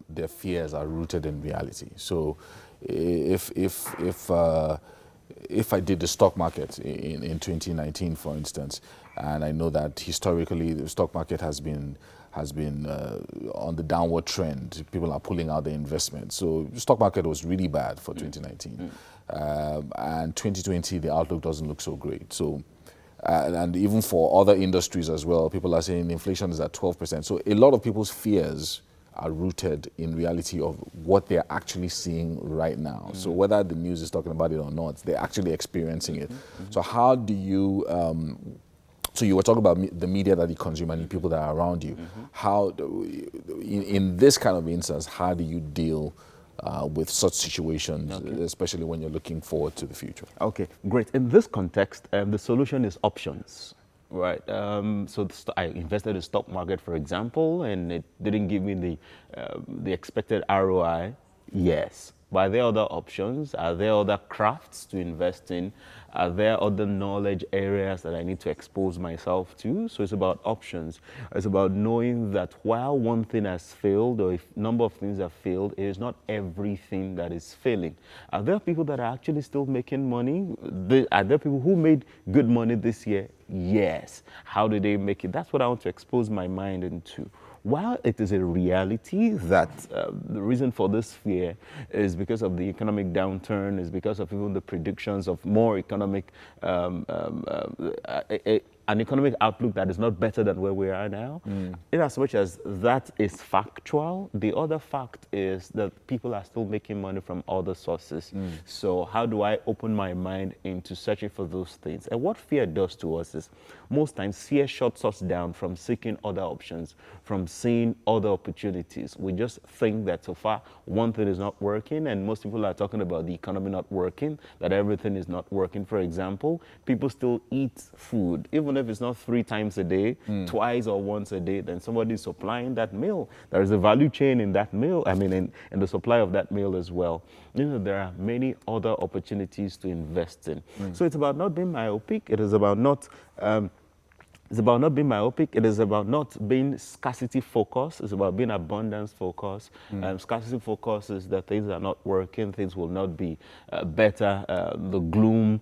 Speaker 1: their fears are rooted in reality. So if I did the stock market in 2019, for instance, and I know that historically the stock market has been on the downward trend. People are pulling out their investments. So the stock market was really bad for 2019. And 2020, the outlook doesn't look so great. So, and even for other industries as well, people are saying inflation is at 12%. So a lot of people's fears are rooted in reality of what they're actually seeing right now. So whether the news is talking about it or not, they're actually experiencing it. So how do you, so you were talking about the media that you consume and the people that are around you. How, in this kind of instance, how do you deal with such situations, especially when you're looking forward to the future?
Speaker 11: Okay, great. In this context, the solution is options. Right. So I invested in the stock market, for example, and it didn't give me the expected ROI. Yes. But are there other options? Are there other crafts to invest in? Are there other knowledge areas that I need to expose myself to? So it's about options. It's about knowing that while one thing has failed or a number of things have failed, it is not everything that is failing. Are there people that are actually still making money? Are there people who made good money this year? Yes. How did they make it? That's what I want to expose my mind into. While it is a reality that the reason for this fear is because of the economic downturn, is because of even the predictions of more economic, an economic outlook that is not better than where we are now. In as much as that is factual, the other fact is that people are still making money from other sources. So how do I open my mind into searching for those things? And what fear does to us is most times fear shuts us down from seeking other options, from seeing other opportunities. We just think that so far one thing is not working, and most people are talking about the economy not working, that everything is not working. For example, people still eat food, even if it's not 3 times a day, twice or once a day, then somebody is supplying that meal. There is a value chain in that meal, I mean, in the supply of that meal as well. You know, there are many other opportunities to invest in. So it's about not being myopic. It is about not it's about not being myopic. It is about not being scarcity focused. It's about being abundance focused. Scarcity focus is that things are not working, things will not be better. The gloom,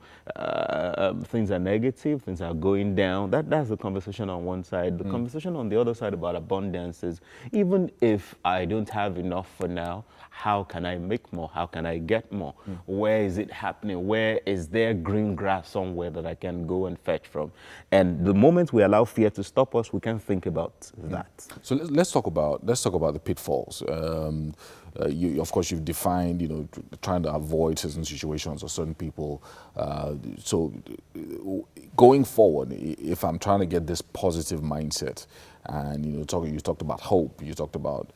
Speaker 11: things are negative, things are going down. That's the conversation on one side. The conversation on the other side about abundance is, even if I don't have enough for now, how can I make more? How can I get more? Where is it happening? Where is there green grass somewhere that I can go and fetch from? And the moment we allow fear to stop us, we can think about that.
Speaker 1: So let's talk about the pitfalls. Of course, you've defined, you know, trying to avoid certain situations or certain people. So going forward, if I'm trying to get this positive mindset, and you talked about hope, you talked about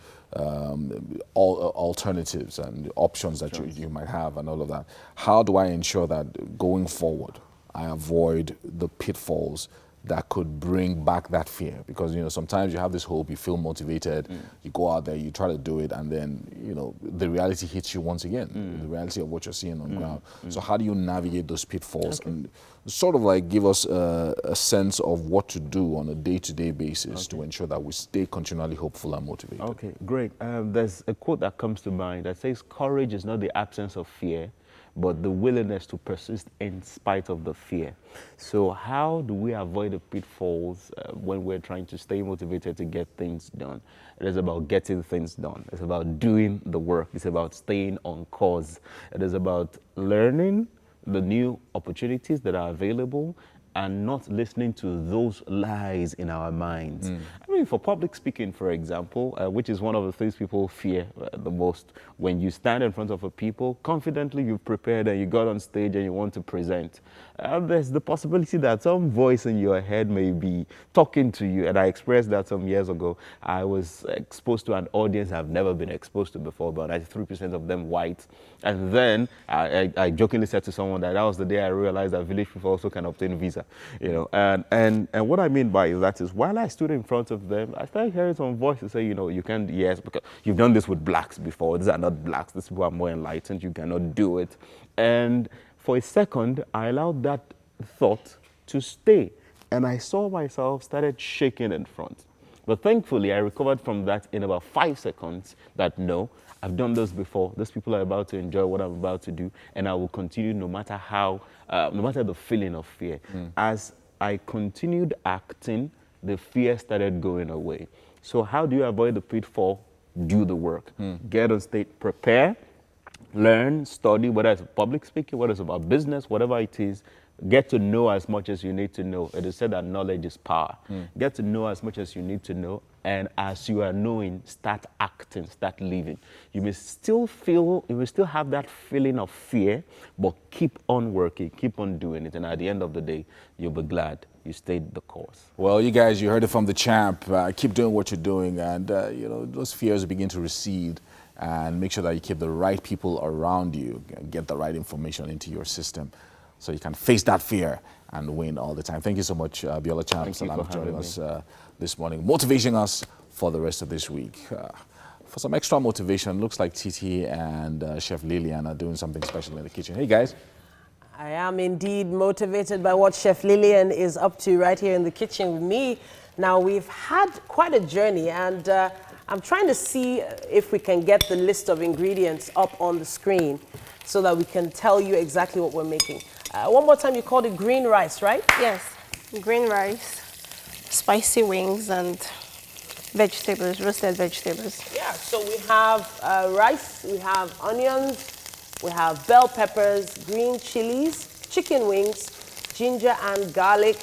Speaker 1: alternatives and options that you might have and all of that. How do I ensure that going forward, I avoid the pitfalls that could bring back that fear? Because, you know, sometimes you have this hope, you feel motivated, you go out there, you try to do it, and then, you know, the reality hits you once again, the reality of what you're seeing on the ground. So how do you navigate those pitfalls and sort of like give us a sense of what to do on a day-to-day basis to ensure that we stay continually hopeful and motivated?
Speaker 11: Okay, great. There's a quote that comes to mind that says, courage is not the absence of fear, but the willingness to persist in spite of the fear. So how do we avoid the pitfalls when we're trying to stay motivated to get things done? It is about getting things done. It's about doing the work. It's about staying on course. It is about learning the new opportunities that are available and not listening to those lies in our minds. I mean, for public speaking, for example, which is one of the things people fear the most, when you stand in front of a people, confidently you've prepared and you got on stage and you want to present, there's the possibility that some voice in your head may be talking to you. And I expressed that some years ago. I was exposed to an audience I've never been exposed to before, about 93% of them white. And then I jokingly said to someone that was the day I realized that village people also can obtain visa, you know. And what I mean by that is, while I stood in front of them, I started hearing some voices say, you know, you can't, yes, because you've done this with blacks before. These are not blacks. These people are more enlightened. You cannot do it. And for a second, I allowed that thought to stay. And I saw myself started shaking in front. But thankfully, I recovered from that in about 5 seconds that no, I've done this before. These people are about to enjoy what I'm about to do, and I will continue no matter how, no matter the feeling of fear. As I continued acting, the fear started going away. So how do you avoid the pitfall? Do the work. Get on stage, prepare, learn, study, whether it's public speaking, whether it's about business, whatever it is. Get to know as much as you need to know. It is said that knowledge is power. Get to know as much as you need to know, and as you are knowing, start acting, start living. You may still have that feeling of fear, but keep on working, keep on doing it, and at the end of the day, you'll be glad you stayed the course.
Speaker 1: Well, you guys, you heard it from the champ. Keep doing what you're doing, and you know, those fears begin to recede. And make sure that you keep the right people around you, and get the right information into your system, so you can face that fear and win all the time. Thank you so much, Biola Champ, for joining us this morning, motivating us for the rest of this week. For some extra motivation, looks like Titi and Chef Lillian are doing something special in the kitchen. Hey, guys.
Speaker 4: I am indeed motivated by what Chef Lillian is up to right here in the kitchen with me. Now, we've had quite a journey, and I'm trying to see if we can get the list of ingredients up on the screen so that we can tell you exactly what we're making. One more time, you called it green rice, right?
Speaker 9: Yes, green rice, spicy wings, and vegetables, roasted vegetables.
Speaker 4: Yeah, so we have rice, we have onions, we have bell peppers, green chilies, chicken wings, ginger and garlic,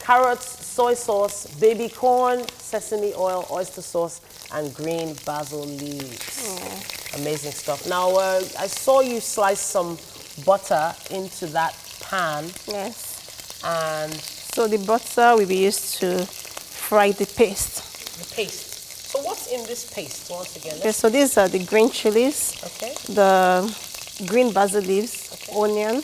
Speaker 4: carrots, soy sauce, baby corn, sesame oil, oyster sauce, and green basil leaves. Amazing stuff. Now, I saw you slice some butter into that pan.
Speaker 9: Yes.
Speaker 4: And
Speaker 9: so the butter will be used to fry the paste.
Speaker 4: The paste. So what's in this paste once again?
Speaker 9: Okay, so these are the green chilies, the green basil leaves, onion,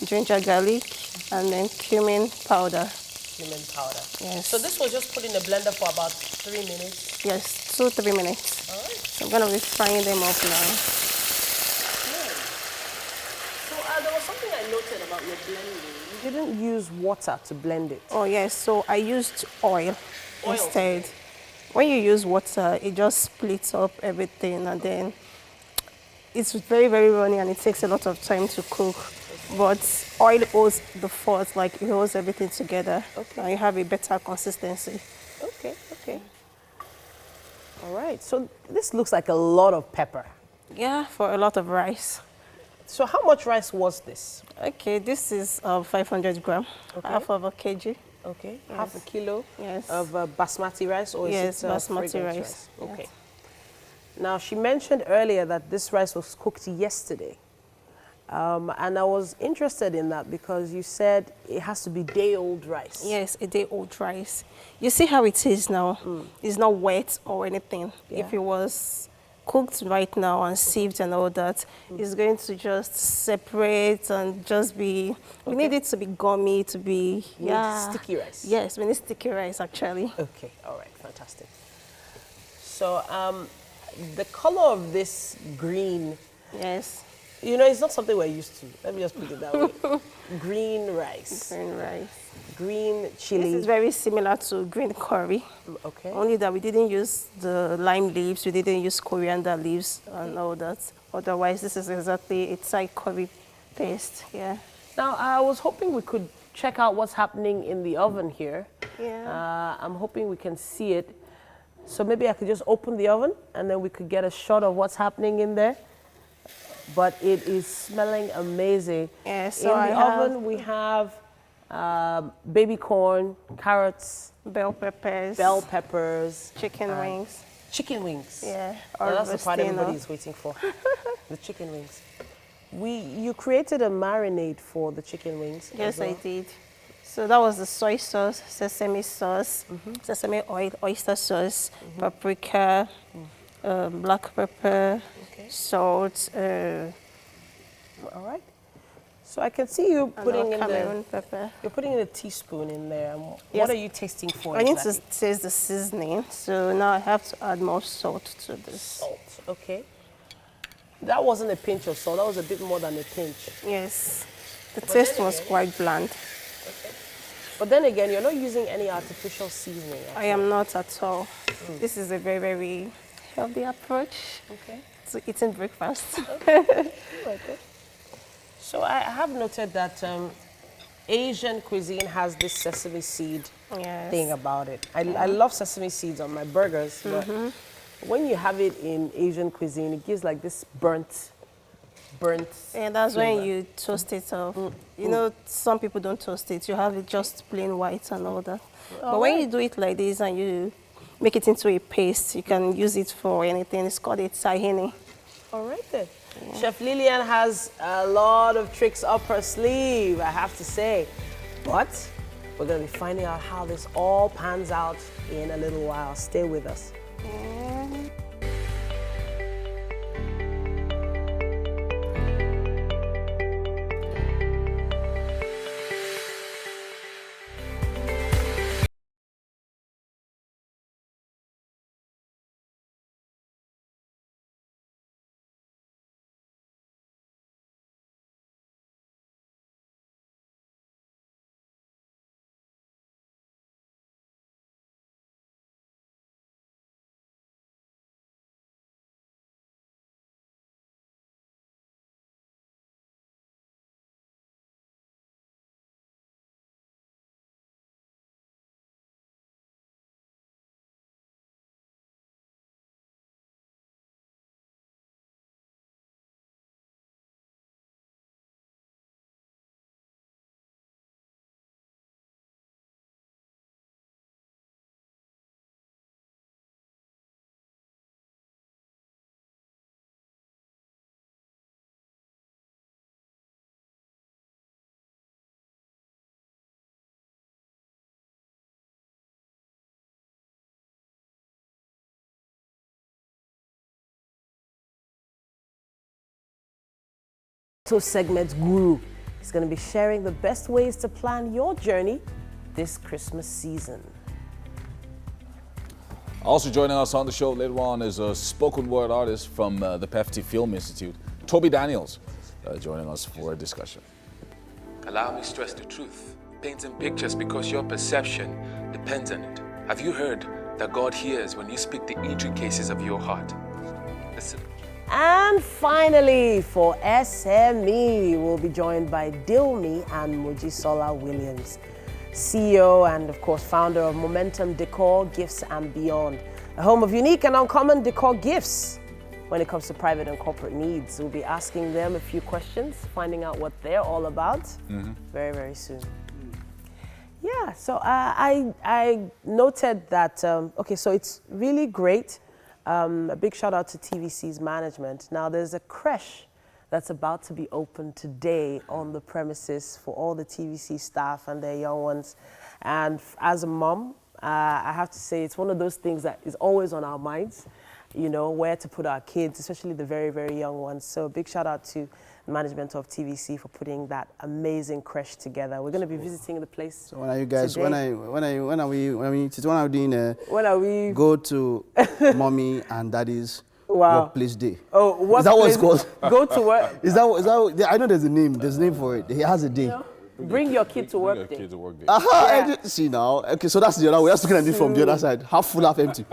Speaker 9: ginger garlic, and then cumin powder.
Speaker 4: cumin powder.
Speaker 9: Yes.
Speaker 4: So this was just put in the blender for about 3 minutes.
Speaker 9: Yes, 2-3 minutes.
Speaker 4: All right.
Speaker 9: So I'm gonna be frying them up now.
Speaker 4: So there was something I noted about your blending. You didn't use water to blend it.
Speaker 9: Oh yes, so I used oil instead. When you use water, it just splits up everything, and then it's very, very runny, and it takes a lot of time to cook. But oil holds the fort, like it holds everything together.
Speaker 4: Okay.
Speaker 9: And you have a better consistency.
Speaker 4: Okay, okay. All right, so this looks like a lot of pepper.
Speaker 9: Yeah, for a lot of rice.
Speaker 4: So how much rice was this?
Speaker 9: Okay, this is 500 gram,
Speaker 4: Okay.
Speaker 9: half of a kg.
Speaker 4: Okay,
Speaker 9: Yes.
Speaker 4: half a kilo
Speaker 9: Yes.
Speaker 4: of basmati rice, or
Speaker 9: Yes,
Speaker 4: is it
Speaker 9: basmati
Speaker 4: fragrance
Speaker 9: rice.
Speaker 4: Okay.
Speaker 9: Yes.
Speaker 4: Now, she mentioned earlier that this rice was cooked yesterday. And I was interested in that because you said it has to be day-old rice.
Speaker 9: Yes, a day-old rice. You see how it is now? It's not wet or anything.
Speaker 4: Yeah.
Speaker 9: If it was cooked right now and sieved and all that, it's going to just separate and just be, we need it to be gummy, to be,
Speaker 4: You need sticky rice.
Speaker 9: Yes, we need sticky rice actually.
Speaker 4: Okay, all right, fantastic. So the color of this green,
Speaker 9: Yes,
Speaker 4: you know, it's not something we're used to. Let me just put it that way. Green rice,
Speaker 9: green rice.
Speaker 4: green chili.
Speaker 9: This is very similar to green curry.
Speaker 4: Okay.
Speaker 9: Only that we didn't use the lime leaves, we didn't use coriander leaves and all that. Otherwise, this is exactly a Thai curry paste, yeah.
Speaker 4: Now, I was hoping we could check out what's happening in the oven here.
Speaker 9: Yeah.
Speaker 4: I'm hoping we can see it. So maybe I could just open the oven and then we could get a shot of what's happening in there. But it is smelling amazing.
Speaker 9: Yeah, so
Speaker 4: in the oven, we have baby corn, carrots,
Speaker 9: bell peppers,
Speaker 4: bell peppers,
Speaker 9: chicken wings.
Speaker 4: chicken wings.
Speaker 9: Yeah,
Speaker 4: Now, that's the part
Speaker 9: Rostina.
Speaker 4: everybody is waiting for. The chicken wings. You created a marinade for the chicken wings.
Speaker 9: Yes,
Speaker 4: as well.
Speaker 9: I did. So that was the soy sauce, sesame sauce, sesame oil, oyster sauce, paprika, black pepper, salt,
Speaker 4: All right. So I can see you putting in
Speaker 9: Cameroon pepper.
Speaker 4: you're putting in a teaspoon in there. And
Speaker 9: Yes.
Speaker 4: What are you tasting for?
Speaker 9: I need to
Speaker 4: exactly?
Speaker 9: taste the seasoning, so now I have to add more salt to this.
Speaker 4: Salt. Okay. That wasn't a pinch of salt. That was a bit more than a pinch.
Speaker 9: Yes, the
Speaker 4: But
Speaker 9: taste
Speaker 4: then
Speaker 9: was
Speaker 4: again-
Speaker 9: quite bland.
Speaker 4: But then again, you're not using any artificial seasoning.
Speaker 9: I am not at all. This is a very, very healthy approach
Speaker 4: Okay.
Speaker 9: to eating breakfast.
Speaker 4: Okay. So I have noted that Asian cuisine has this sesame seed
Speaker 9: Yes.
Speaker 4: thing about it. I love sesame seeds on my burgers, but when you have it in Asian cuisine, it gives like this burnt.
Speaker 9: And that's
Speaker 4: flavor.
Speaker 9: when you toast it off. You know, some people don't toast it. You have it just plain white and all that. But when you do it like this and you make it into a paste, you can use it for anything. It's called a tahini.
Speaker 4: All right then. Chef Lillian has a lot of tricks up her sleeve, I have to say. But we're going to be finding out how this all pans out in a little while. Stay with us. Segment Guru is going to be sharing the best ways to plan your journey this Christmas season.
Speaker 1: Also joining us on the show later on is a spoken word artist from the Pefti Film Institute, Toby Daniels, joining us for a discussion.
Speaker 3: Allow me to stress the truth. Painting pictures because your perception depends on it. Have you heard that God hears when you speak the intricacies of your heart? Listen.
Speaker 4: And finally, for SME, we'll be joined by Dilmi and Mojisola Williams, CEO and, of course, founder of Momentum Decor, Gifts and Beyond, a home of unique and uncommon decor gifts. When it comes to private and corporate needs, we'll be asking them a few questions, finding out what they're all about very, very soon. Yeah, so I noted that, okay, so it's really great. A big shout out to TVC's management. Now there's a creche that's about to be opened today on the premises for all the TVC staff and their young ones. And as a mom, I have to say it's one of those things that is always on our minds, you know, where to put our kids, especially the very, very young ones. So big shout out to the management of TVC for putting that amazing creche together. We're going to be visiting the place.
Speaker 5: So when are you guys?
Speaker 4: Today.
Speaker 5: When are we doing?
Speaker 4: When are we?
Speaker 5: Go to mommy and daddy's workplace day.
Speaker 4: Oh, what?
Speaker 5: Is that what it's called?
Speaker 4: Go to work.
Speaker 5: Is that? I know there's a name. There's a name for it. He has a day.
Speaker 4: No. Bring your kid to work day.
Speaker 5: Aha, see now. Okay, so that's the other way. We're just looking at it from the other side. Half full, half empty.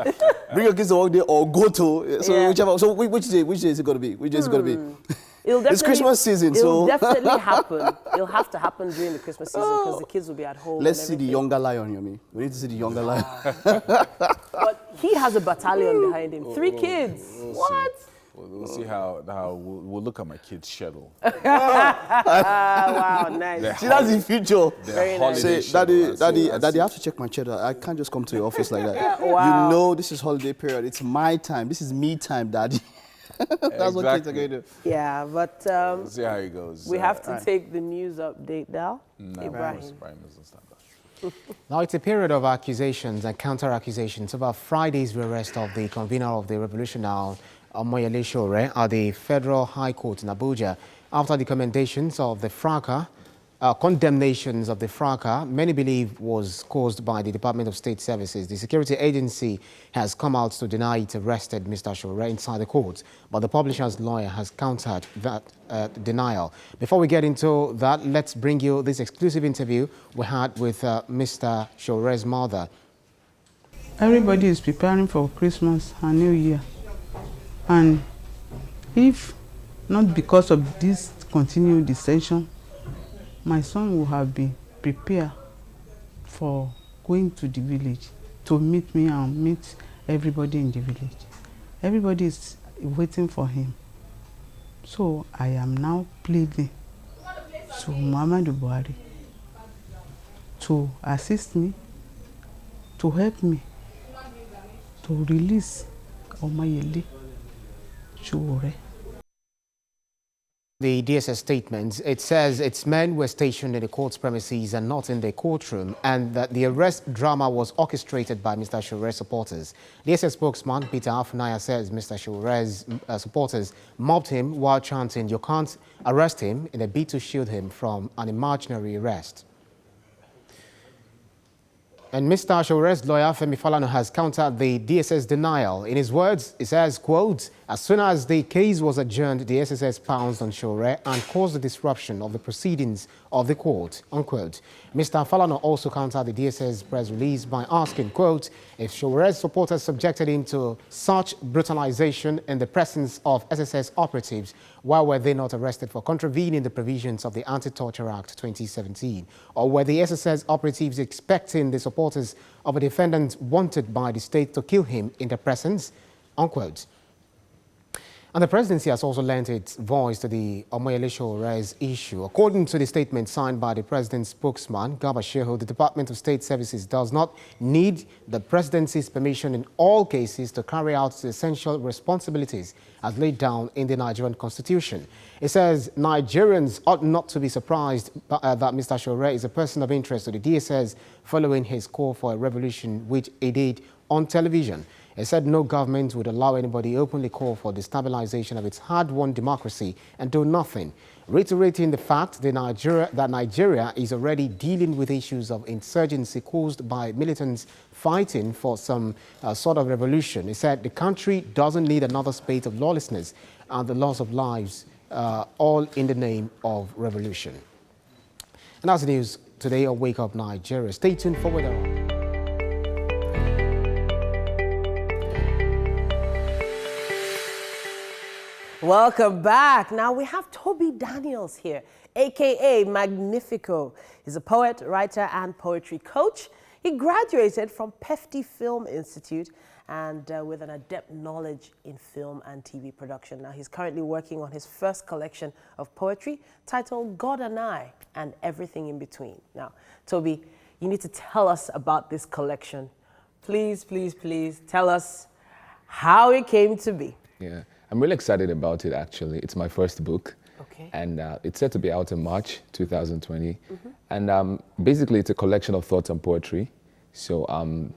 Speaker 5: Bring your kids to work day or go to. So whichever. So which day is it going to be? Which day is it going to be? It's Christmas season,
Speaker 4: it'll
Speaker 5: so
Speaker 4: definitely happen. It'll have to happen during the Christmas season because the kids will be at home.
Speaker 5: Let's see the younger lion, Yomi. We need to see the younger lion.
Speaker 4: But he has a battalion behind him. 3 kids. What?
Speaker 1: We'll see how we'll look at my kids' schedule.
Speaker 4: Wow, nice.
Speaker 5: See, that's the future.
Speaker 4: Very nice.
Speaker 5: Say, daddy, I have to check my schedule. I can't just come to your office like that.
Speaker 4: Wow.
Speaker 5: You know, this is holiday period. It's my time. This is me time, daddy. That's what kids are going to do.
Speaker 4: Yeah, but
Speaker 1: we'll see how it goes.
Speaker 4: We have to take the news update now.
Speaker 1: No,
Speaker 4: Ibrahim.
Speaker 1: doesn't stand up.
Speaker 6: Now it's a period of accusations and counter-accusations about Friday's arrest of the convener of the revolution now, Omoyole Sowore, at the Federal High Court in Abuja after the commendations of the fracas. Condemnations of the fracas, many believe was caused by the Department of State Services. The security agency has come out to deny it arrested Mr. Sowore inside the court, but the publisher's lawyer has countered that denial. Before we get into that, let's bring you this exclusive interview we had with Mr. Sowore's mother.
Speaker 7: Everybody is preparing for Christmas and New Year. And if not because of this continued dissension, my son will have been prepared for going to the village to meet me and meet everybody in the village. Everybody is waiting for him. So I am now pleading to Muhammadu Buhari to assist me, to help me, to release Omoyole Sowore.
Speaker 6: The DSS statement, it says its men were stationed in the court's premises and not in the courtroom, and that the arrest drama was orchestrated by Mr. Sowore's supporters. DSS spokesman Peter Afunaya says Mr. Sowore's supporters mobbed him while chanting, "You can't arrest him," in a bid to shield him from an imaginary arrest. And Mr. Sowore's lawyer, Femi Falana, has countered the DSS denial. In his words, he says, quote, "As soon as the case was adjourned, the SSS pounced on Sowore and caused the disruption of the proceedings of the court," unquote. Mr. Falana also countered the DSS press release by asking, quote, if Sowore's supporters subjected him to such brutalization in the presence of SSS operatives, why were they not arrested for contravening the provisions of the Anti-Torture Act 2017? Or were the SSS operatives expecting the supporters of a defendant wanted by the state to kill him in their presence? Unquote. And the presidency has also lent its voice to the Omoyole Sowore's issue. According to the statement signed by the president's spokesman, Garba Shehu, the Department of State Services does not need the presidency's permission in all cases to carry out the essential responsibilities as laid down in the Nigerian Constitution. It says Nigerians ought not to be surprised that Mr. Sowore is a person of interest to the DSS following his call for a revolution, which he did on television. It said no government would allow anybody openly call for destabilization of its hard-won democracy and do nothing. reiterating the fact that Nigeria is already dealing with issues of insurgency caused by militants fighting for some sort of revolution. He said the country doesn't need another spate of lawlessness and the loss of lives, all in the name of revolution. And that's the news today on Wake Up Nigeria. Stay tuned for weather.
Speaker 4: Welcome back. Now we have Toby Daniels here, aka Magnifico. He's a poet, writer, and poetry coach. He graduated from Pefti Film Institute and with an adept knowledge in film and TV production. Now he's currently working on his first collection of poetry titled God and I and Everything in Between. Now, Toby, you need to tell us about this collection. Please, please, please tell us how it came to be.
Speaker 12: Yeah. I'm really excited about it, actually. It's my first book.
Speaker 4: Okay.
Speaker 12: And it's set to be out in March 2020. And basically, it's a collection of thoughts and poetry. So I'm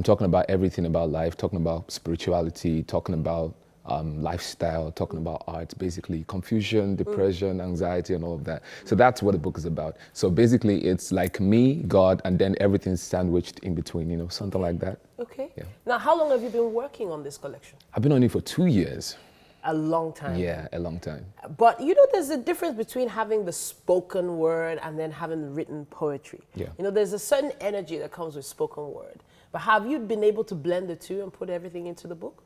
Speaker 12: talking about everything about life, talking about spirituality, talking about lifestyle, talking about art, basically confusion, depression, anxiety, and all of that. So that's what the book is about. So basically, it's like me, God, and then everything sandwiched in between, you know, something like that.
Speaker 4: Okay.
Speaker 12: Yeah.
Speaker 4: Now, how long have you been working on this collection?
Speaker 12: I've been on it for 2 years.
Speaker 4: A long time.
Speaker 12: Yeah, a long time.
Speaker 4: But you know, there's a difference between having the spoken word and then having the written poetry.
Speaker 12: Yeah.
Speaker 4: You know, there's a certain energy that comes with spoken word. But have you been able to blend the two and put everything into the book?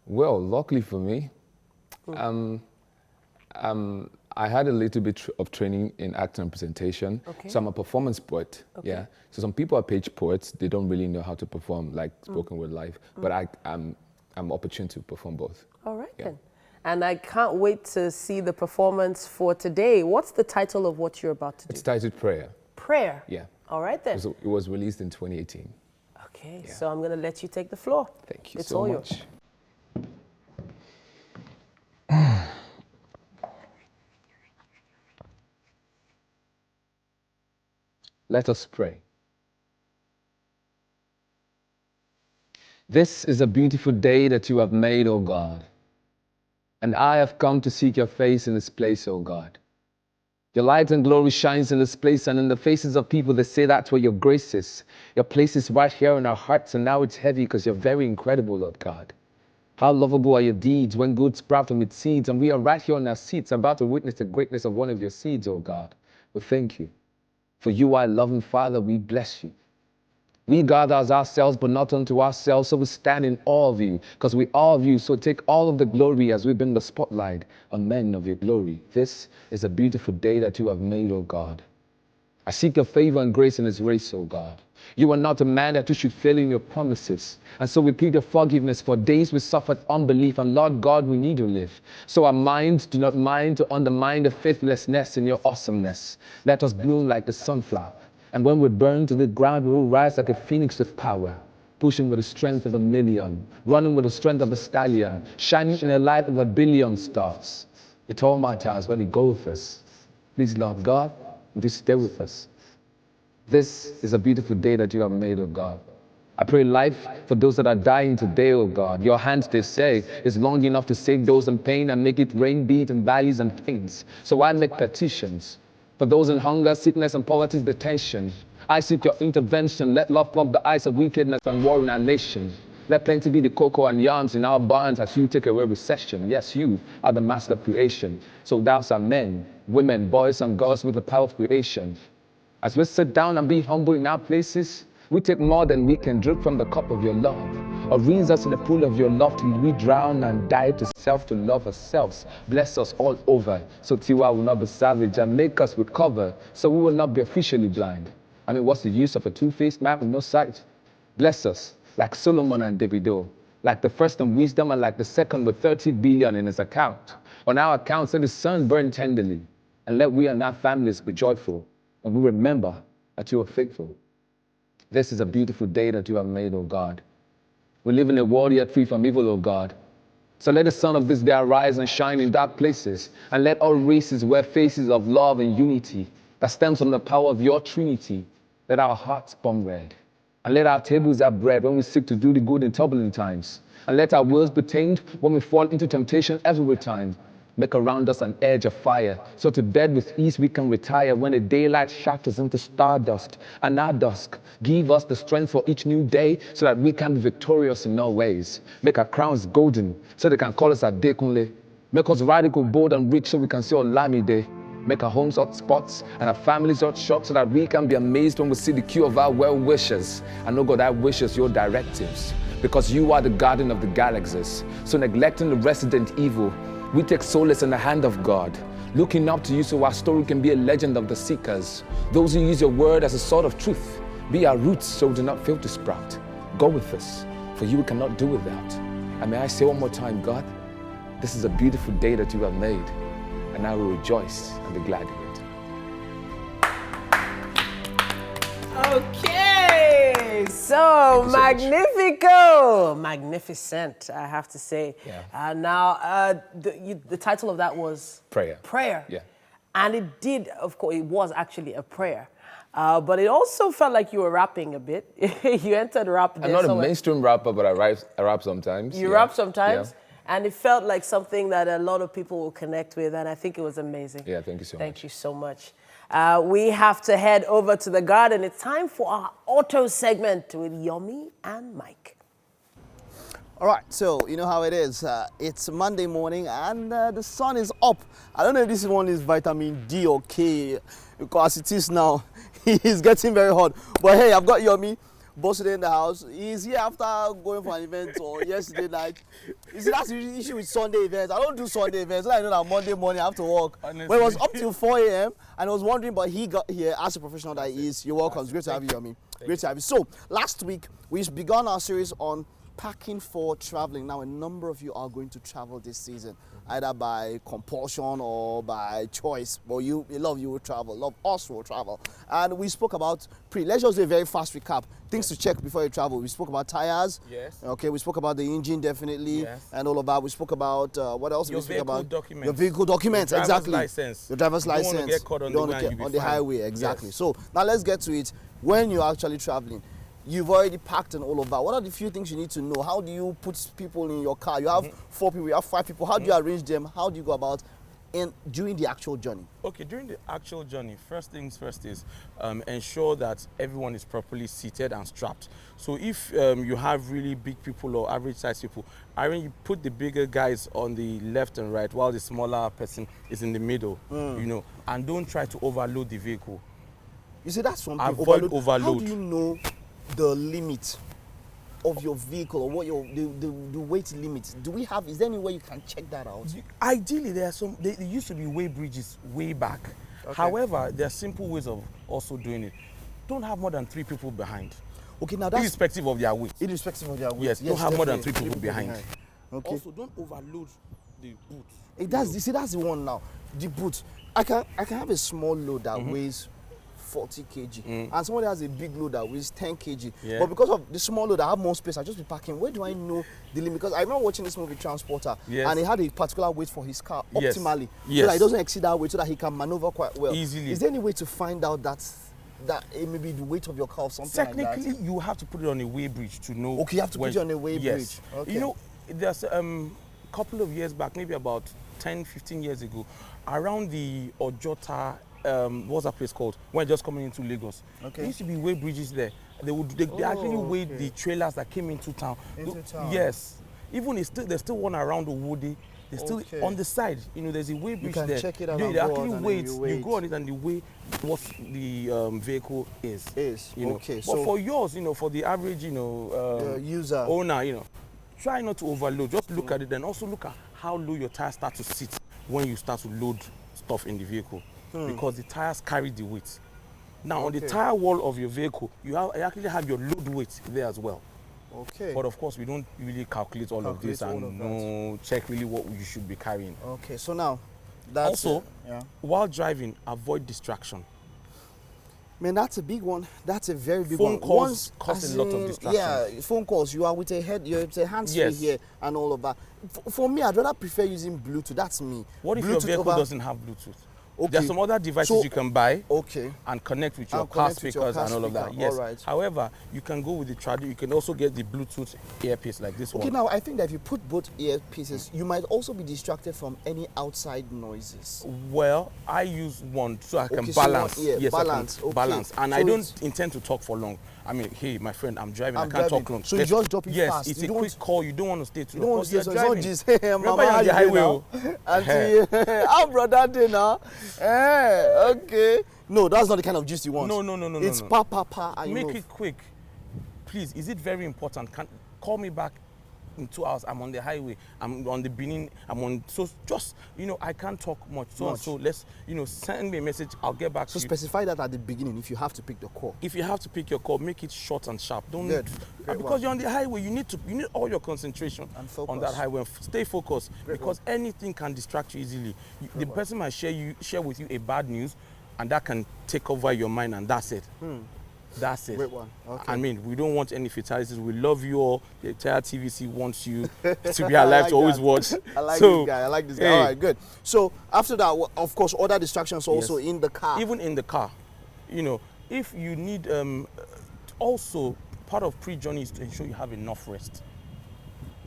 Speaker 12: Well, luckily for me, I had a little bit of training in acting and presentation.
Speaker 4: Okay.
Speaker 12: So I'm a performance poet.
Speaker 4: Okay.
Speaker 12: Yeah. So some people are page poets. They don't really know how to perform like spoken word live. But I'm opportune to perform both.
Speaker 4: All right,
Speaker 12: Yeah.
Speaker 4: then. And I can't wait to see the performance for today. What's the title of what you're about to do?
Speaker 12: It's titled Prayer.
Speaker 4: Prayer.
Speaker 12: Yeah.
Speaker 4: All right, then.
Speaker 12: It was released in 2018.
Speaker 4: Okay,
Speaker 12: Yeah.
Speaker 4: so I'm going to let you take the floor.
Speaker 12: Thank you
Speaker 4: It's
Speaker 12: so
Speaker 4: all
Speaker 12: much.
Speaker 4: yours.
Speaker 12: Let us pray. This is a beautiful day that you have made, O God. And I have come to seek your face in this place, O God. Your light and glory shines in this place and in the faces of people that say that's where your grace is. Your place is right here in our hearts, and now it's heavy because you're very incredible, Lord God. How lovable are your deeds when good sprout from its seeds, and we are right here on our seats about to witness the greatness of one of your seeds, O God. We thank you. For you are a loving Father, we bless you. We gather as ourselves, but not unto ourselves, so we stand in awe of you, because we are of you. So take all of the glory as we bring the spotlight on men of your glory. This is a beautiful day that you have made, O God. I seek your favor and grace in this race, O God. You are not a man that you should fail in your promises. And so we plead your forgiveness for days we suffered unbelief. And Lord God, we need to live. So our minds do not mind to undermine the faithlessness in your awesomeness. Let us bloom like the sunflower. And when we burn to the ground, we will rise like a phoenix with power, pushing with the strength of a million, running with the strength of a stallion, shining in the light of a billion stars. It all matters when you go with us. Please, Lord God, please stay with us. This is a beautiful day that you have made, O God. I pray life for those that are dying today, O God. Your hands, they say, is long enough to save those in pain and make it rain, beat in valleys and plains. So I make petitions for those in hunger, sickness, and poverty's detention. I seek your intervention. Let love plug the eyes of wickedness and war in our nation. Let plenty be the cocoa and yams in our barns as you take away recession. Yes, you are the master of creation. So thou art men, women, boys, and girls with the power of creation. As we sit down and be humble in our places, we take more than we can drink from the cup of your love, or rinse us in the pool of your love till we drown and die to self to love ourselves. Bless us all over, so Tiwa will not be savage, and make us recover, so we will not be officially blind. I mean, what's the use of a two-faced man with no sight? Bless us, like Solomon and Davido, like the first in wisdom and like the second with 30 billion in his account. On our account, let the sun burn tenderly, and let we and our families be joyful, and we remember that you are faithful. This is a beautiful day that you have made, O God. We live in a world yet free from evil, O God. So let the sun of this day arise and shine in dark places, and let all races wear faces of love and unity that stems from the power of your Trinity. Let our hearts burn red, and let our tables have bread when we seek to do the good in turbulent times. And let our wills be tamed when we fall into temptation every time. Make around us an edge of fire, so to bed with ease we can retire when the daylight shatters into stardust. And at dusk, give us the strength for each new day, so that we can be victorious in all ways. Make our crowns golden, so they can call us Adekunle. Make us radical, bold, and rich, so we can see Olamide. Make our homes hot spots and our families hot shops, so that we can be amazed when we see the queue of our well wishes. And oh God, I wishes your directives, because you are the guardian of the galaxies. So neglecting the resident evil, we take solace in the hand of God, looking up to you so our story can be a legend of the seekers. Those who use your word as a sword of truth, be our roots so we do not fail to sprout. Go with us, for you we cannot do without. And may I say one more time, God, this is a beautiful day that you have made, and I will rejoice and be glad in it.
Speaker 4: Okay, so magnifico, magnificent, I have to say.
Speaker 12: Yeah.
Speaker 4: Now, the title of that was
Speaker 12: Prayer.
Speaker 4: Prayer.
Speaker 12: Yeah.
Speaker 4: And it did, of course, it was actually a prayer. But it also felt like you were rapping a bit. You entered rap there.
Speaker 12: I'm not a
Speaker 4: somewhere.
Speaker 12: mainstream rapper, but I rap sometimes.
Speaker 4: You rap sometimes? And it felt like something that a lot of people will connect with, and I think it was amazing.
Speaker 12: Yeah, thank you so much.
Speaker 4: Thank you so much. We have to head over to the garden. It's time for our auto segment with Yomi and Mike.
Speaker 5: All right, so you know how it is. It's Monday morning and the sun is up. I don't know if this one is vitamin D or K, because it is now. It's getting very hot. But hey, I've got Yomi, boss today in the house. He's here after going for an event or yesterday night. You see, that's the issue with Sunday events. I don't do Sunday events. I know that Monday morning I have to work.
Speaker 3: Honestly.
Speaker 5: But it was up till 4 a.m. and I was wondering, but he got here as a professional that he is. You're welcome. It's great to have you, Yomi. Great to have you. So, last week, we've begun our series on packing for traveling. Now, a number of you are going to travel this season, either by compulsion or by choice. But a lot of you will travel, a lot of us will travel. And we spoke about let's just do a very fast recap. Things to check before you travel. We spoke about tires.
Speaker 3: Yes.
Speaker 5: Okay, we spoke about the engine, definitely.
Speaker 3: Yes.
Speaker 5: And all of that. We spoke about, what else?
Speaker 3: Your
Speaker 5: we spoke
Speaker 3: vehicle
Speaker 5: about
Speaker 3: documents.
Speaker 5: your vehicle documents,
Speaker 3: Your driver's
Speaker 5: exactly.
Speaker 3: license.
Speaker 5: Your driver's
Speaker 3: You don't
Speaker 5: license.
Speaker 3: wanna get caught on
Speaker 5: You don't
Speaker 3: the
Speaker 5: wanna
Speaker 3: way and
Speaker 5: get
Speaker 3: you'll
Speaker 5: on
Speaker 3: be
Speaker 5: the
Speaker 3: fine.
Speaker 5: highway, exactly.
Speaker 3: Yes.
Speaker 5: So now let's get to it. When you're actually traveling, you've already packed and all of that. What are the few things you need to know? How do you put people in your car? You have 4 people, you have 5 people. How do you arrange them? How do you go about during the actual journey?
Speaker 3: Okay, during the actual journey, first things first is ensure that everyone is properly seated and strapped. So if you have really big people or average size people, you put the bigger guys on the left and right while the smaller person is in the middle, you know, and don't try to overload the vehicle.
Speaker 5: You see, that's something.
Speaker 3: Avoid overload.
Speaker 5: How do you know the limit of your vehicle or what the weight limit? Is there any way you can check that out?
Speaker 3: Ideally, there used to be weigh bridges way back.
Speaker 5: Okay.
Speaker 3: However, there are simple ways of also doing it. Don't have more than 3 people behind.
Speaker 5: Okay, now that's
Speaker 3: irrespective of their weight.
Speaker 5: Irrespective of their weight.
Speaker 3: Yes, don't have more than 3 people behind.
Speaker 5: Okay.
Speaker 3: Also, don't overload the boot.
Speaker 5: That's the one now. The boot. I can have a small load that weighs 40 kg and somebody has a big load that weighs 10 kg.
Speaker 3: Yeah.
Speaker 5: But because of the small load, I have more space. I just be packing. Where do I know the limit? Because I remember watching this movie Transporter, and he had a particular weight for his car optimally, so that it doesn't exceed that weight, so that he can maneuver quite well.
Speaker 3: Easily.
Speaker 5: Is there any way to find out that maybe the weight of your car or something like that?
Speaker 3: Technically, you have to put it on a weigh bridge to know.
Speaker 5: Okay, you have to put it on a weigh bridge. Okay.
Speaker 3: You know, there's a couple of years back, maybe about 10, 15 years ago, around the Ojota, what's that place called? When just coming into Lagos.
Speaker 5: Okay.
Speaker 3: There used to be weigh bridges there. They actually weighed the trailers that came into town. Yes. Even there's still one around Owode. They're still on the side. You know, there's a weigh bridge there.
Speaker 5: You can check it out.
Speaker 3: They actually weigh. You go on it and they weigh what the vehicle is. You know.
Speaker 5: Okay.
Speaker 3: But
Speaker 5: So
Speaker 3: for yours, you know, for the average, you know,
Speaker 5: user,
Speaker 3: owner, you know, try not to overload. Just look at it, and also look at how low your tires start to sit when you start to load stuff in the vehicle, because the tires carry the weight. Now, on the tire wall of your vehicle, you actually have your load weight there as well.
Speaker 5: Okay.
Speaker 3: But of course, we don't really calculate all of this and check really what you should be carrying.
Speaker 5: Okay. So now, that's
Speaker 3: also, while driving, avoid distraction.
Speaker 5: Man, that's a big one. That's a very big
Speaker 3: one.
Speaker 5: Phone
Speaker 3: calls cause a lot of distraction.
Speaker 5: Yeah, phone calls. You are with a hands-free here and all of that. For me, I'd rather prefer using Bluetooth. That's me.
Speaker 3: What if
Speaker 5: Bluetooth
Speaker 3: your vehicle doesn't have Bluetooth?
Speaker 5: Okay.
Speaker 3: There are some other devices you can buy
Speaker 5: Okay.
Speaker 3: and connect with your
Speaker 5: And
Speaker 3: car
Speaker 5: connect with your
Speaker 3: speakers
Speaker 5: car
Speaker 3: and all of that.
Speaker 5: speaker.
Speaker 3: Yes.
Speaker 5: All right.
Speaker 3: However, you can go with the trad. You can also get the Bluetooth earpiece like this
Speaker 5: Okay,
Speaker 3: one.
Speaker 5: now I think that if you put both earpieces, you might also be distracted from any outside noises.
Speaker 3: Well, I use one so I can
Speaker 5: Okay, so one
Speaker 3: balance.
Speaker 5: ear,
Speaker 3: Yes,
Speaker 5: balance,
Speaker 3: I can
Speaker 5: okay.
Speaker 3: balance. And
Speaker 5: So
Speaker 3: I don't
Speaker 5: it's-
Speaker 3: intend to talk for long. I mean, hey, my friend, I'm driving. I
Speaker 5: I'm
Speaker 3: can't
Speaker 5: driving.
Speaker 3: talk long.
Speaker 5: So you just drop it
Speaker 3: yes,
Speaker 5: fast.
Speaker 3: it's
Speaker 5: You
Speaker 3: a
Speaker 5: don't-
Speaker 3: quick call. You don't want to stay too
Speaker 5: You don't
Speaker 3: long.
Speaker 5: want to
Speaker 3: because
Speaker 5: say
Speaker 3: you're
Speaker 5: so.
Speaker 3: driving.
Speaker 5: It's not just, hey,
Speaker 3: Remember,
Speaker 5: mama,
Speaker 3: you're on the
Speaker 5: how you
Speaker 3: highway.
Speaker 5: doing now? Auntie, how brother day now? Okay. No, that's not the kind of gist you want.
Speaker 3: No.
Speaker 5: It's
Speaker 3: no.
Speaker 5: pa, and
Speaker 3: Make
Speaker 5: you
Speaker 3: it quick. Please, is it very important? Call me back in 2 hours. I'm on the highway. I'm on the Benin. I'm on, so just, I can't talk much. So let's, send me a message. I'll get back
Speaker 5: So
Speaker 3: to you.
Speaker 5: specify that at the beginning if you have to pick the call.
Speaker 3: If you have to pick your call, make it short and sharp. Don't
Speaker 5: Good. Great
Speaker 3: because
Speaker 5: one.
Speaker 3: you're on the highway. You need all your concentration
Speaker 5: And focus.
Speaker 3: on that highway. Stay focused
Speaker 5: Great
Speaker 3: because anything can distract you easily. The person might share with you a bad news, and that can take over your mind, and that's it. That's it.
Speaker 5: Great one. Okay.
Speaker 3: I mean, we don't want any fatalities. We love you all. The entire TVC wants you to be
Speaker 5: I
Speaker 3: alive
Speaker 5: like
Speaker 3: to always
Speaker 5: that.
Speaker 3: watch.
Speaker 5: I like
Speaker 3: So,
Speaker 5: this guy. I like this guy.
Speaker 3: hey,
Speaker 5: All right, good. So after that, of course, other distractions also
Speaker 3: Yes.
Speaker 5: in the car.
Speaker 3: Even in the car, if you need, also part of pre-journey is to ensure you have enough rest.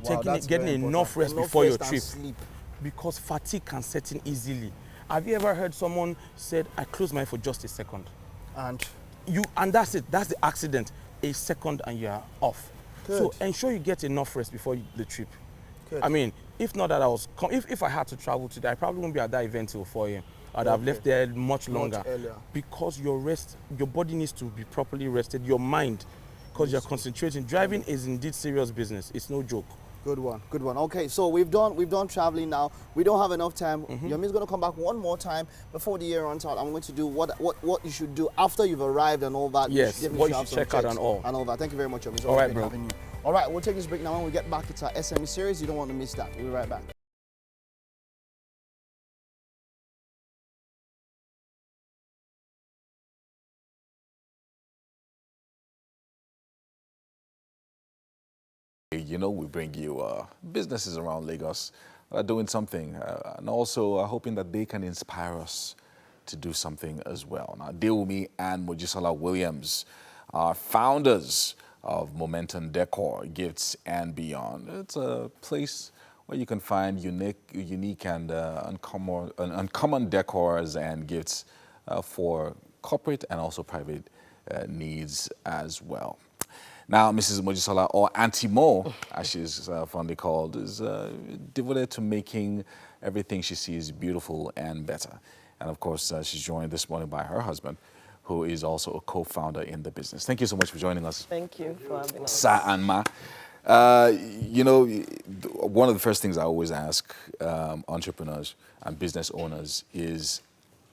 Speaker 5: Wow, that's
Speaker 3: Getting
Speaker 5: very
Speaker 3: enough
Speaker 5: important.
Speaker 3: rest
Speaker 5: Enough
Speaker 3: before your
Speaker 5: rest and
Speaker 3: trip,
Speaker 5: sleep.
Speaker 3: because fatigue can set in easily. Have you ever heard someone said, "I closed my eye for just a second"? And that's it. That's the accident. A second and you're off.
Speaker 5: Good.
Speaker 3: So ensure you get enough rest before the trip.
Speaker 5: Good.
Speaker 3: I mean, if not that if I had to travel today, I probably wouldn't be at that event till 4 a.m. I'd have left there much longer.
Speaker 5: earlier.
Speaker 3: Because your body needs to be properly rested, your mind, because you're concentrating. Driving is indeed serious business. It's no joke.
Speaker 5: Good one, good one. Okay, so we've done traveling now. We don't have enough time. Yomi's going to come back one more time before the year runs out. I'm going to do what you should do after you've arrived and all that.
Speaker 3: Yes,
Speaker 5: definitely
Speaker 3: what you
Speaker 5: have
Speaker 3: should
Speaker 5: some
Speaker 3: check out
Speaker 5: checks
Speaker 3: and all.
Speaker 5: And all that. Thank you very much, Yomi. It's
Speaker 3: All
Speaker 5: always
Speaker 3: right,
Speaker 5: great
Speaker 3: bro.
Speaker 5: having you. All right, we'll take this break now. When we get back, it's our SME series. You don't want to miss that. We'll be right back.
Speaker 1: We bring you businesses around Lagos doing something and also hoping that they can inspire us to do something as well. Now, Deumi and Mojisola Williams are founders of Momentum Decor, Gifts and Beyond. It's a place where you can find unique and uncommon decors and gifts for corporate and also private needs as well. Now, Mrs. Mojisola, or Auntie Mo, as she's fondly called, is devoted to making everything she sees beautiful and better. And of course, she's joined this morning by her husband, who is also a co-founder in the business. Thank you so much for joining us.
Speaker 4: Thank you for having us.
Speaker 1: Sa and Ma. One of the first things I always ask entrepreneurs and business owners is,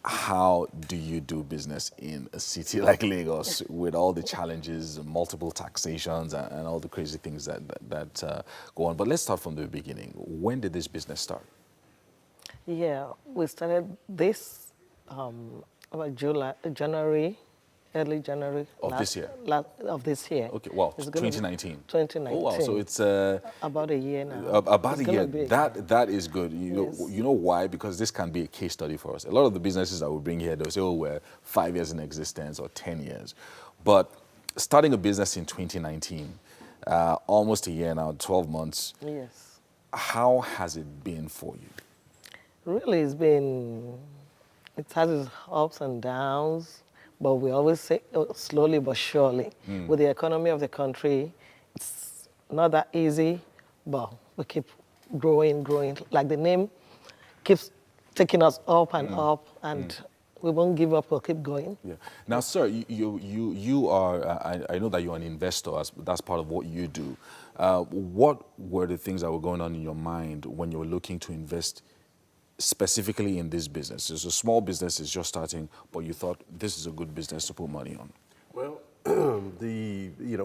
Speaker 1: how do you do business in a city like Lagos with all the challenges, multiple taxations, and all the crazy things that go on? But let's start from the beginning. When did this business start?
Speaker 13: Yeah, we started this about January, early January.
Speaker 1: Of this year?
Speaker 13: Of this year.
Speaker 1: Okay, well,
Speaker 13: It's gonna be
Speaker 1: 2019.
Speaker 13: 2019.
Speaker 1: Oh, wow, so it's
Speaker 13: about a year now.
Speaker 1: about
Speaker 13: It's
Speaker 1: a year.
Speaker 13: gonna be-
Speaker 1: That is good.
Speaker 13: Yes.
Speaker 1: You know why? Because this can be a case study for us. A lot of the businesses that we bring here, they'll say, oh, we're 5 years in existence or 10 years. But starting a business in 2019, almost a year now, 12 months.
Speaker 13: Yes.
Speaker 1: How has it been for you?
Speaker 13: Really, it has its ups and downs, but we always say slowly but surely. With the economy of the country, it's not that easy, but we keep growing. Like the name keeps taking us up and up, and we won't give up, we'll keep going.
Speaker 1: Yeah. Now, sir, you are, I know that you're an investor, that's part of what you do. What were the things that were going on in your mind when you were looking to invest specifically in this business? It's a small business, it's just starting, but you thought this is a good business to put money on.
Speaker 14: Well,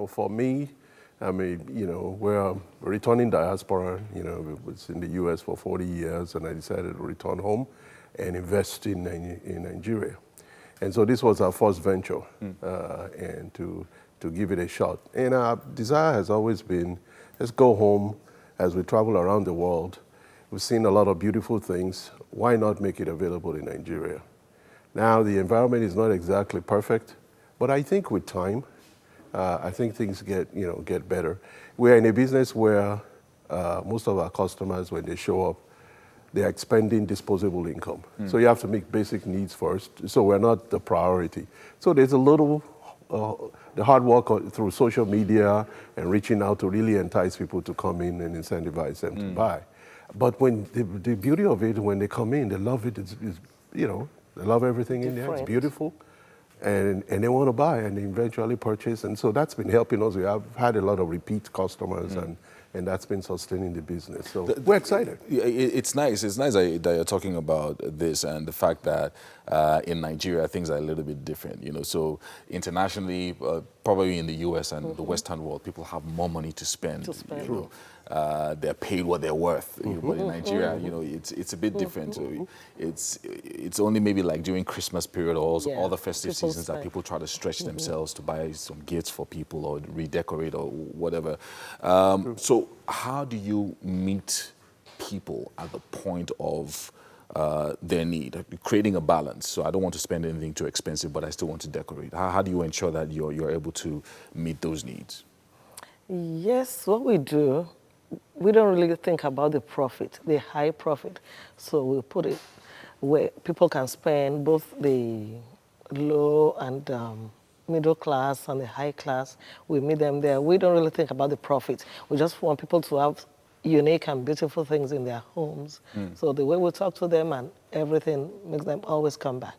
Speaker 14: for me, I mean, we're a returning diaspora, was in the US for 40 years, and I decided to return home and invest in Nigeria. And so this was our first venture, and to give it a shot. And our desire has always been, let's go home as we travel around the world. We've seen a lot of beautiful things. Why not make it available in Nigeria? Now, the environment is not exactly perfect, but I think with time, I think things get better. We're in a business where most of our customers, when they show up, they are expending disposable income. So you have to meet basic needs first. So we're not the priority. So there's a little, the hard work through social media and reaching out to really entice people to come in and incentivize them to buy. But when the beauty of it, when they come in, they love it. It's they love everything in there. It's beautiful. And they want to buy and eventually purchase. And so that's been helping us. We have had a lot of repeat customers and that's been sustaining the business. So we're excited.
Speaker 1: It's nice. It's nice that you're talking about this and the fact that in Nigeria things are a little bit different. So internationally, probably in the U.S. and the Western world, people have more money to spend. They're paid what they're worth. But in Nigeria, it's a bit different. So it's only maybe like during Christmas period or all the festive seasons that people try to stretch themselves to buy some gifts for people or redecorate or whatever. So how do you meet people at the point of their need, creating a balance? So I don't want to spend anything too expensive, but I still want to decorate. How do you ensure that you're able to meet those needs?
Speaker 13: Yes, what we do, we don't really think about the profit, the high profit. So we put it where people can spend, both the low and middle class and the high class. We meet them there. We don't really think about the profit. We just want people to have unique and beautiful things in their homes. So the way we talk to them and everything makes them always come back.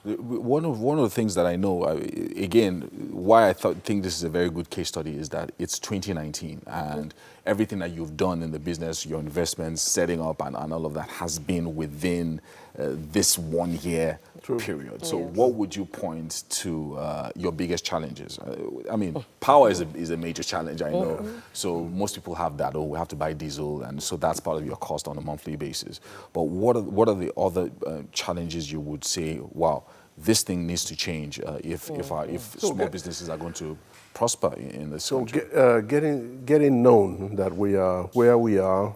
Speaker 1: One of the things that I know, again, why I think this is a very good case study is that it's 2019 and everything that you've done in the business, your investments, setting up and all of that has been within this 1 year period. So what would you point to your biggest challenges? I mean, power is a major challenge, I know. So most people have that, we have to buy diesel, and so that's part of your cost on a monthly basis. But what are the other challenges you would say, wow, this thing needs to change if small businesses are going to prosper in this country?
Speaker 14: Getting known that we are where we are,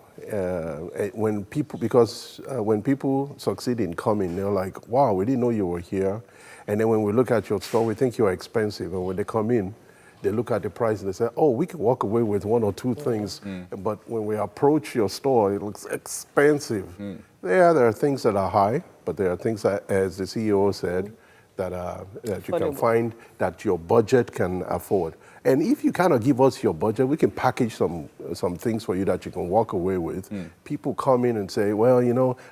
Speaker 14: when people succeed in coming, they're like, wow, we didn't know you were here. And then when we look at your store, we think you are expensive. And when they come in, they look at the price and they say, oh, we can walk away with one or two things. But when we approach your store, it looks expensive. There are things that are high, but there are things that, as the CEO said, that you can find that your budget can afford. And if you kind of give us your budget, we can package some things for you that you can walk away with. People come in and say, well,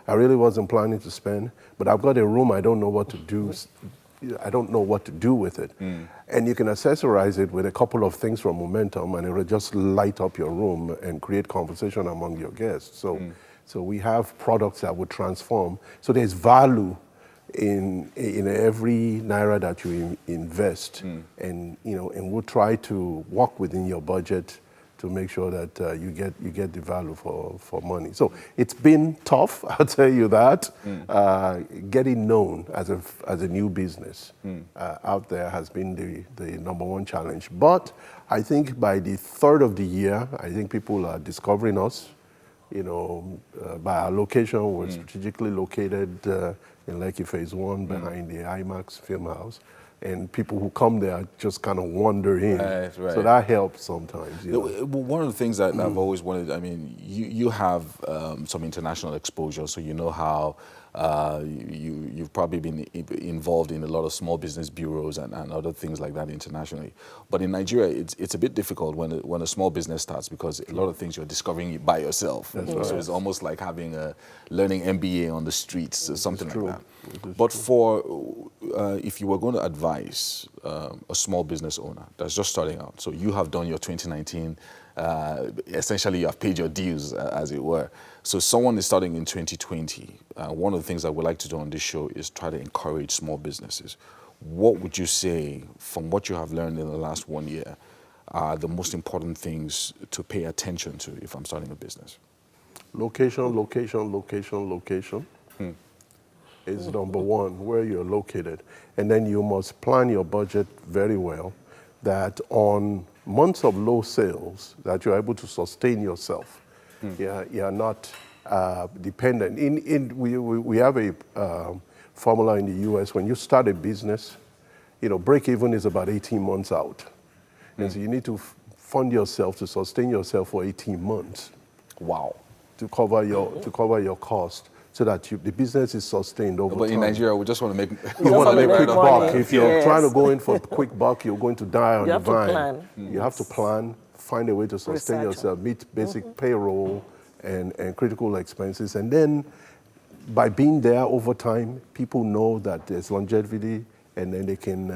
Speaker 14: I really wasn't planning to spend, but I've got a room, I don't know what to do. I don't know what to do with it. And you can accessorize it with a couple of things from Momentum, and it will just light up your room and create conversation among your guests. So we have products that would transform. So there's value in every naira that you invest, and we'll try to work within your budget to make sure that you get the value for money. So it's been tough, I'll tell you that. Getting known as a new business out there has been the number one challenge. But I think by the third of the year, I think people are discovering us. By our location, we're strategically located in Lekki Phase 1 behind the IMAX film house. And people who come there just kind of wander in. Right. So that helps sometimes.
Speaker 1: One of the things that I've always wanted, I mean, you have some international exposure, so you know how you've probably been involved in a lot of small business bureaus and other things like that internationally. But in Nigeria, it's a bit difficult when a small business starts because a lot of things you're discovering by yourself. So it's almost like having a learning MBA on the streets or something like that. But if you were going to advise a small business owner that's just starting out, so you have done your 2019, essentially you have paid your dues, as it were. So someone is starting in 2020. One of the things that we like to do on this show is try to encourage small businesses. What would you say, from what you have learned in the last 1 year, are the most important things to pay attention to if I'm starting a business?
Speaker 14: Location is number one, where you're located. And then you must plan your budget very well, that on months of low sales, that you're able to sustain yourself. You're not dependent. We have a formula in the US. When you start a business, break even is about 18 months out. And so you need to fund yourself to sustain yourself for 18 months.
Speaker 1: Wow.
Speaker 14: To cover your cost, so that the business is sustained over time.
Speaker 1: But in Nigeria, we just want to make
Speaker 14: quick buck. If you're trying to go in for quick buck, you're going to die on the vine.
Speaker 13: You have to plan.
Speaker 14: You have to plan, find a way to sustain yourself, meet basic payroll and critical expenses. And then by being there over time, people know that there's longevity, and then they can,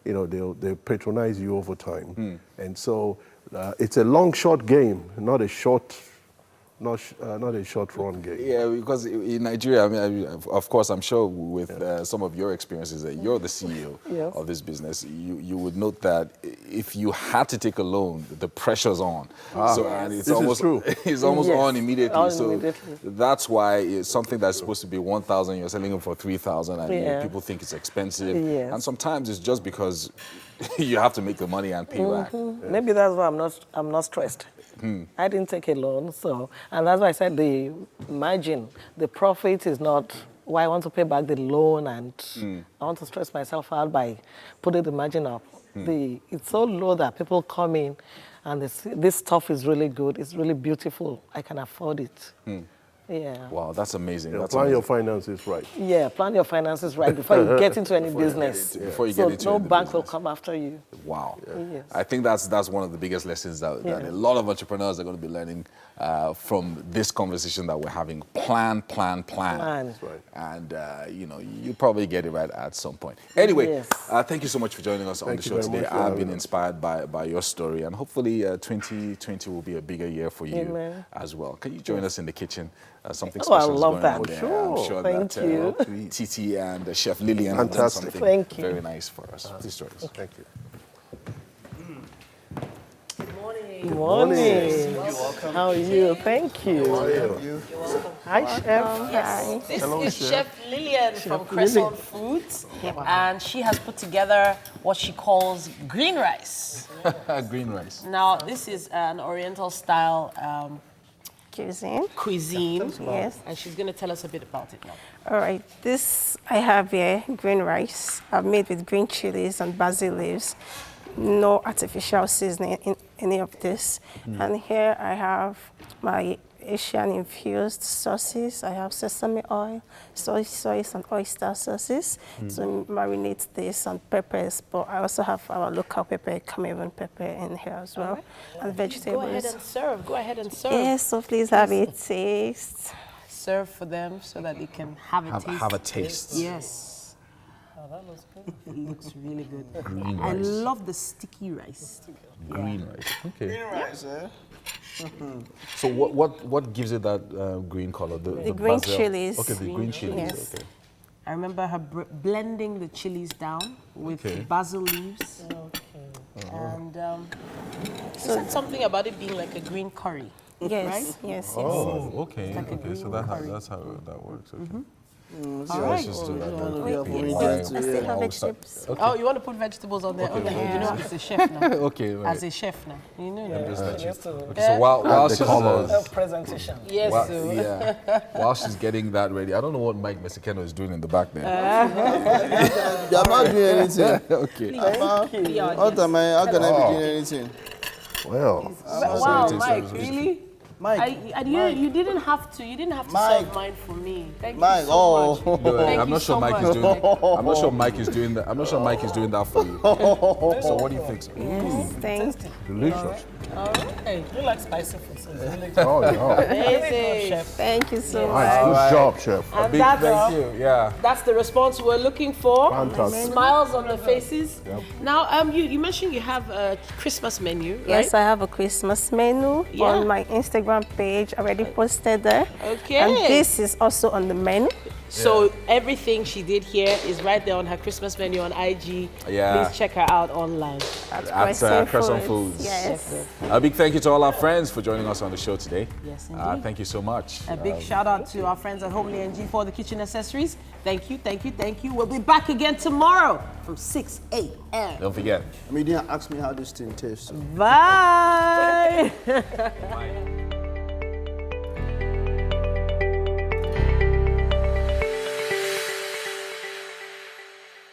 Speaker 14: they'll patronize you over time. And so it's a long, short game, not a short run game.
Speaker 1: Yeah, because in Nigeria, I mean, of course, I'm sure with some of your experiences that you're the CEO of this business, you would note that if you had to take a loan, the pressure's on. And it's almost on immediately. So that's why it's something that's supposed to be 1,000, you're selling it for 3,000, and people think it's expensive. And sometimes it's just because you have to make the money and pay back.
Speaker 13: Maybe that's why I'm not stressed. I didn't take a loan, and that's why I said the margin, the profit is not why I want to pay back the loan, and I want to stress myself out by putting the margin up. It's so low that people come in, and this stuff is really good. It's really beautiful. I can afford it. Yeah.
Speaker 1: Wow, that's amazing. That's
Speaker 14: plan your finances right.
Speaker 13: Yeah, plan your finances right before you get into any business.
Speaker 1: No
Speaker 13: bank will come after you.
Speaker 1: Wow. Yes. I think that's one of the biggest lessons that a lot of entrepreneurs are going to be learning from this conversation that we're having. Plan. That's right. And you probably get it right at some point. Anyway, thank you so much for joining us on the show today. I've been inspired by your story, and hopefully 2020 will be a bigger year for you as well. Can you join us in the kitchen? Something special is going on there.
Speaker 13: Sure.
Speaker 1: I'm sure
Speaker 13: Thank you.
Speaker 1: Titi and Chef Lillian have done something very nice for us. Please join us.
Speaker 14: Thank you.
Speaker 13: Good morning. You're welcome. How are you? Thank you.
Speaker 14: How are you?
Speaker 13: You're welcome. Hi, Chef.
Speaker 4: Hi. This
Speaker 14: Hello,
Speaker 4: is Chef Lillian from Crescent Foods, and she has put together what she calls green rice.
Speaker 1: Green rice.
Speaker 4: Now, this is an Oriental style cuisine.
Speaker 9: Yes.
Speaker 4: And she's going to tell us a bit about it now.
Speaker 9: All right, this I have here, green rice. I've made with green chilies and basil leaves. No artificial seasoning in any of this. And here I have my Asian infused sauces. I have sesame oil, soy sauce, and oyster sauces to marinate this, and peppers. But I also have our local pepper, Cameroon pepper, in here as well, and vegetables.
Speaker 4: Go ahead and serve. Go ahead and serve.
Speaker 9: Yes, so please have a taste.
Speaker 4: Serve for them so that they can have a taste.
Speaker 1: Have a taste.
Speaker 4: Yes. Oh, that looks good. It looks really good.
Speaker 1: Green
Speaker 4: I
Speaker 1: rice.
Speaker 4: love the sticky rice.
Speaker 1: Green rice. Okay.
Speaker 5: Green rice, eh?
Speaker 1: So what gives it that green color?
Speaker 9: The green
Speaker 1: basil?
Speaker 9: chilies.
Speaker 1: Okay, the green chilies.
Speaker 9: Yes.
Speaker 1: Okay.
Speaker 4: I remember her blending the chilies down with basil leaves. And so that's something about it being like a green curry.
Speaker 9: Yes,
Speaker 4: right?
Speaker 9: yes.
Speaker 1: Oh, okay.
Speaker 4: Like a
Speaker 1: okay, so that's how that works. Okay.
Speaker 4: All right.
Speaker 1: Let's just do that.
Speaker 9: I still have vegetables.
Speaker 1: Okay.
Speaker 4: Oh, you want to put vegetables on there? Okay. You know, as a chef now.
Speaker 1: Okay. Right.
Speaker 4: As a chef now. You know.
Speaker 1: Okay, so while she's
Speaker 13: presentation.
Speaker 4: Yes.
Speaker 1: while she's getting that ready, I don't know what Mike Mesikeno is doing in the back there.
Speaker 5: You're not doing anything.
Speaker 1: Okay.
Speaker 5: How can I be doing anything?
Speaker 1: Well.
Speaker 4: Wow, Mike, really?
Speaker 5: Mike,
Speaker 4: you didn't have to. You didn't have to serve mine for me. Thank you
Speaker 5: Mike,
Speaker 4: so much.
Speaker 1: I'm not sure Mike is doing. I'm not sure Mike is doing that. I'm not sure Mike is doing that for you. So what do you think?
Speaker 9: Yes, thanks.
Speaker 1: Delicious.
Speaker 4: All right.
Speaker 13: You like spicy food, so it's really good.
Speaker 1: Oh yeah.
Speaker 4: Amazing.
Speaker 9: Thank you so much.
Speaker 14: Nice, good job, chef.
Speaker 4: And
Speaker 1: Big thank you. Yeah.
Speaker 4: That's the response we're looking for.
Speaker 14: Fantastic.
Speaker 4: Smiles on the faces. Now, you mentioned you have a Christmas menu, right?
Speaker 9: Yes, I have a Christmas menu on my Instagram page already posted there.
Speaker 4: Okay.
Speaker 9: And this is also on the menu.
Speaker 4: So everything she did here is right there on her Christmas menu on IG.
Speaker 1: Yeah.
Speaker 4: Please check her out online.
Speaker 1: At Crescent Foods.
Speaker 9: Yes.
Speaker 1: A big thank you to all our friends for joining us on the show today.
Speaker 4: Yes, indeed.
Speaker 1: Thank you so much.
Speaker 4: A big shout out to our friends at Homely NG for the kitchen accessories. Thank you, thank you, thank you. We'll be back again tomorrow from 6 a.m.
Speaker 1: Don't forget.
Speaker 5: I mean, you didn't ask me how this thing tastes.
Speaker 4: Bye.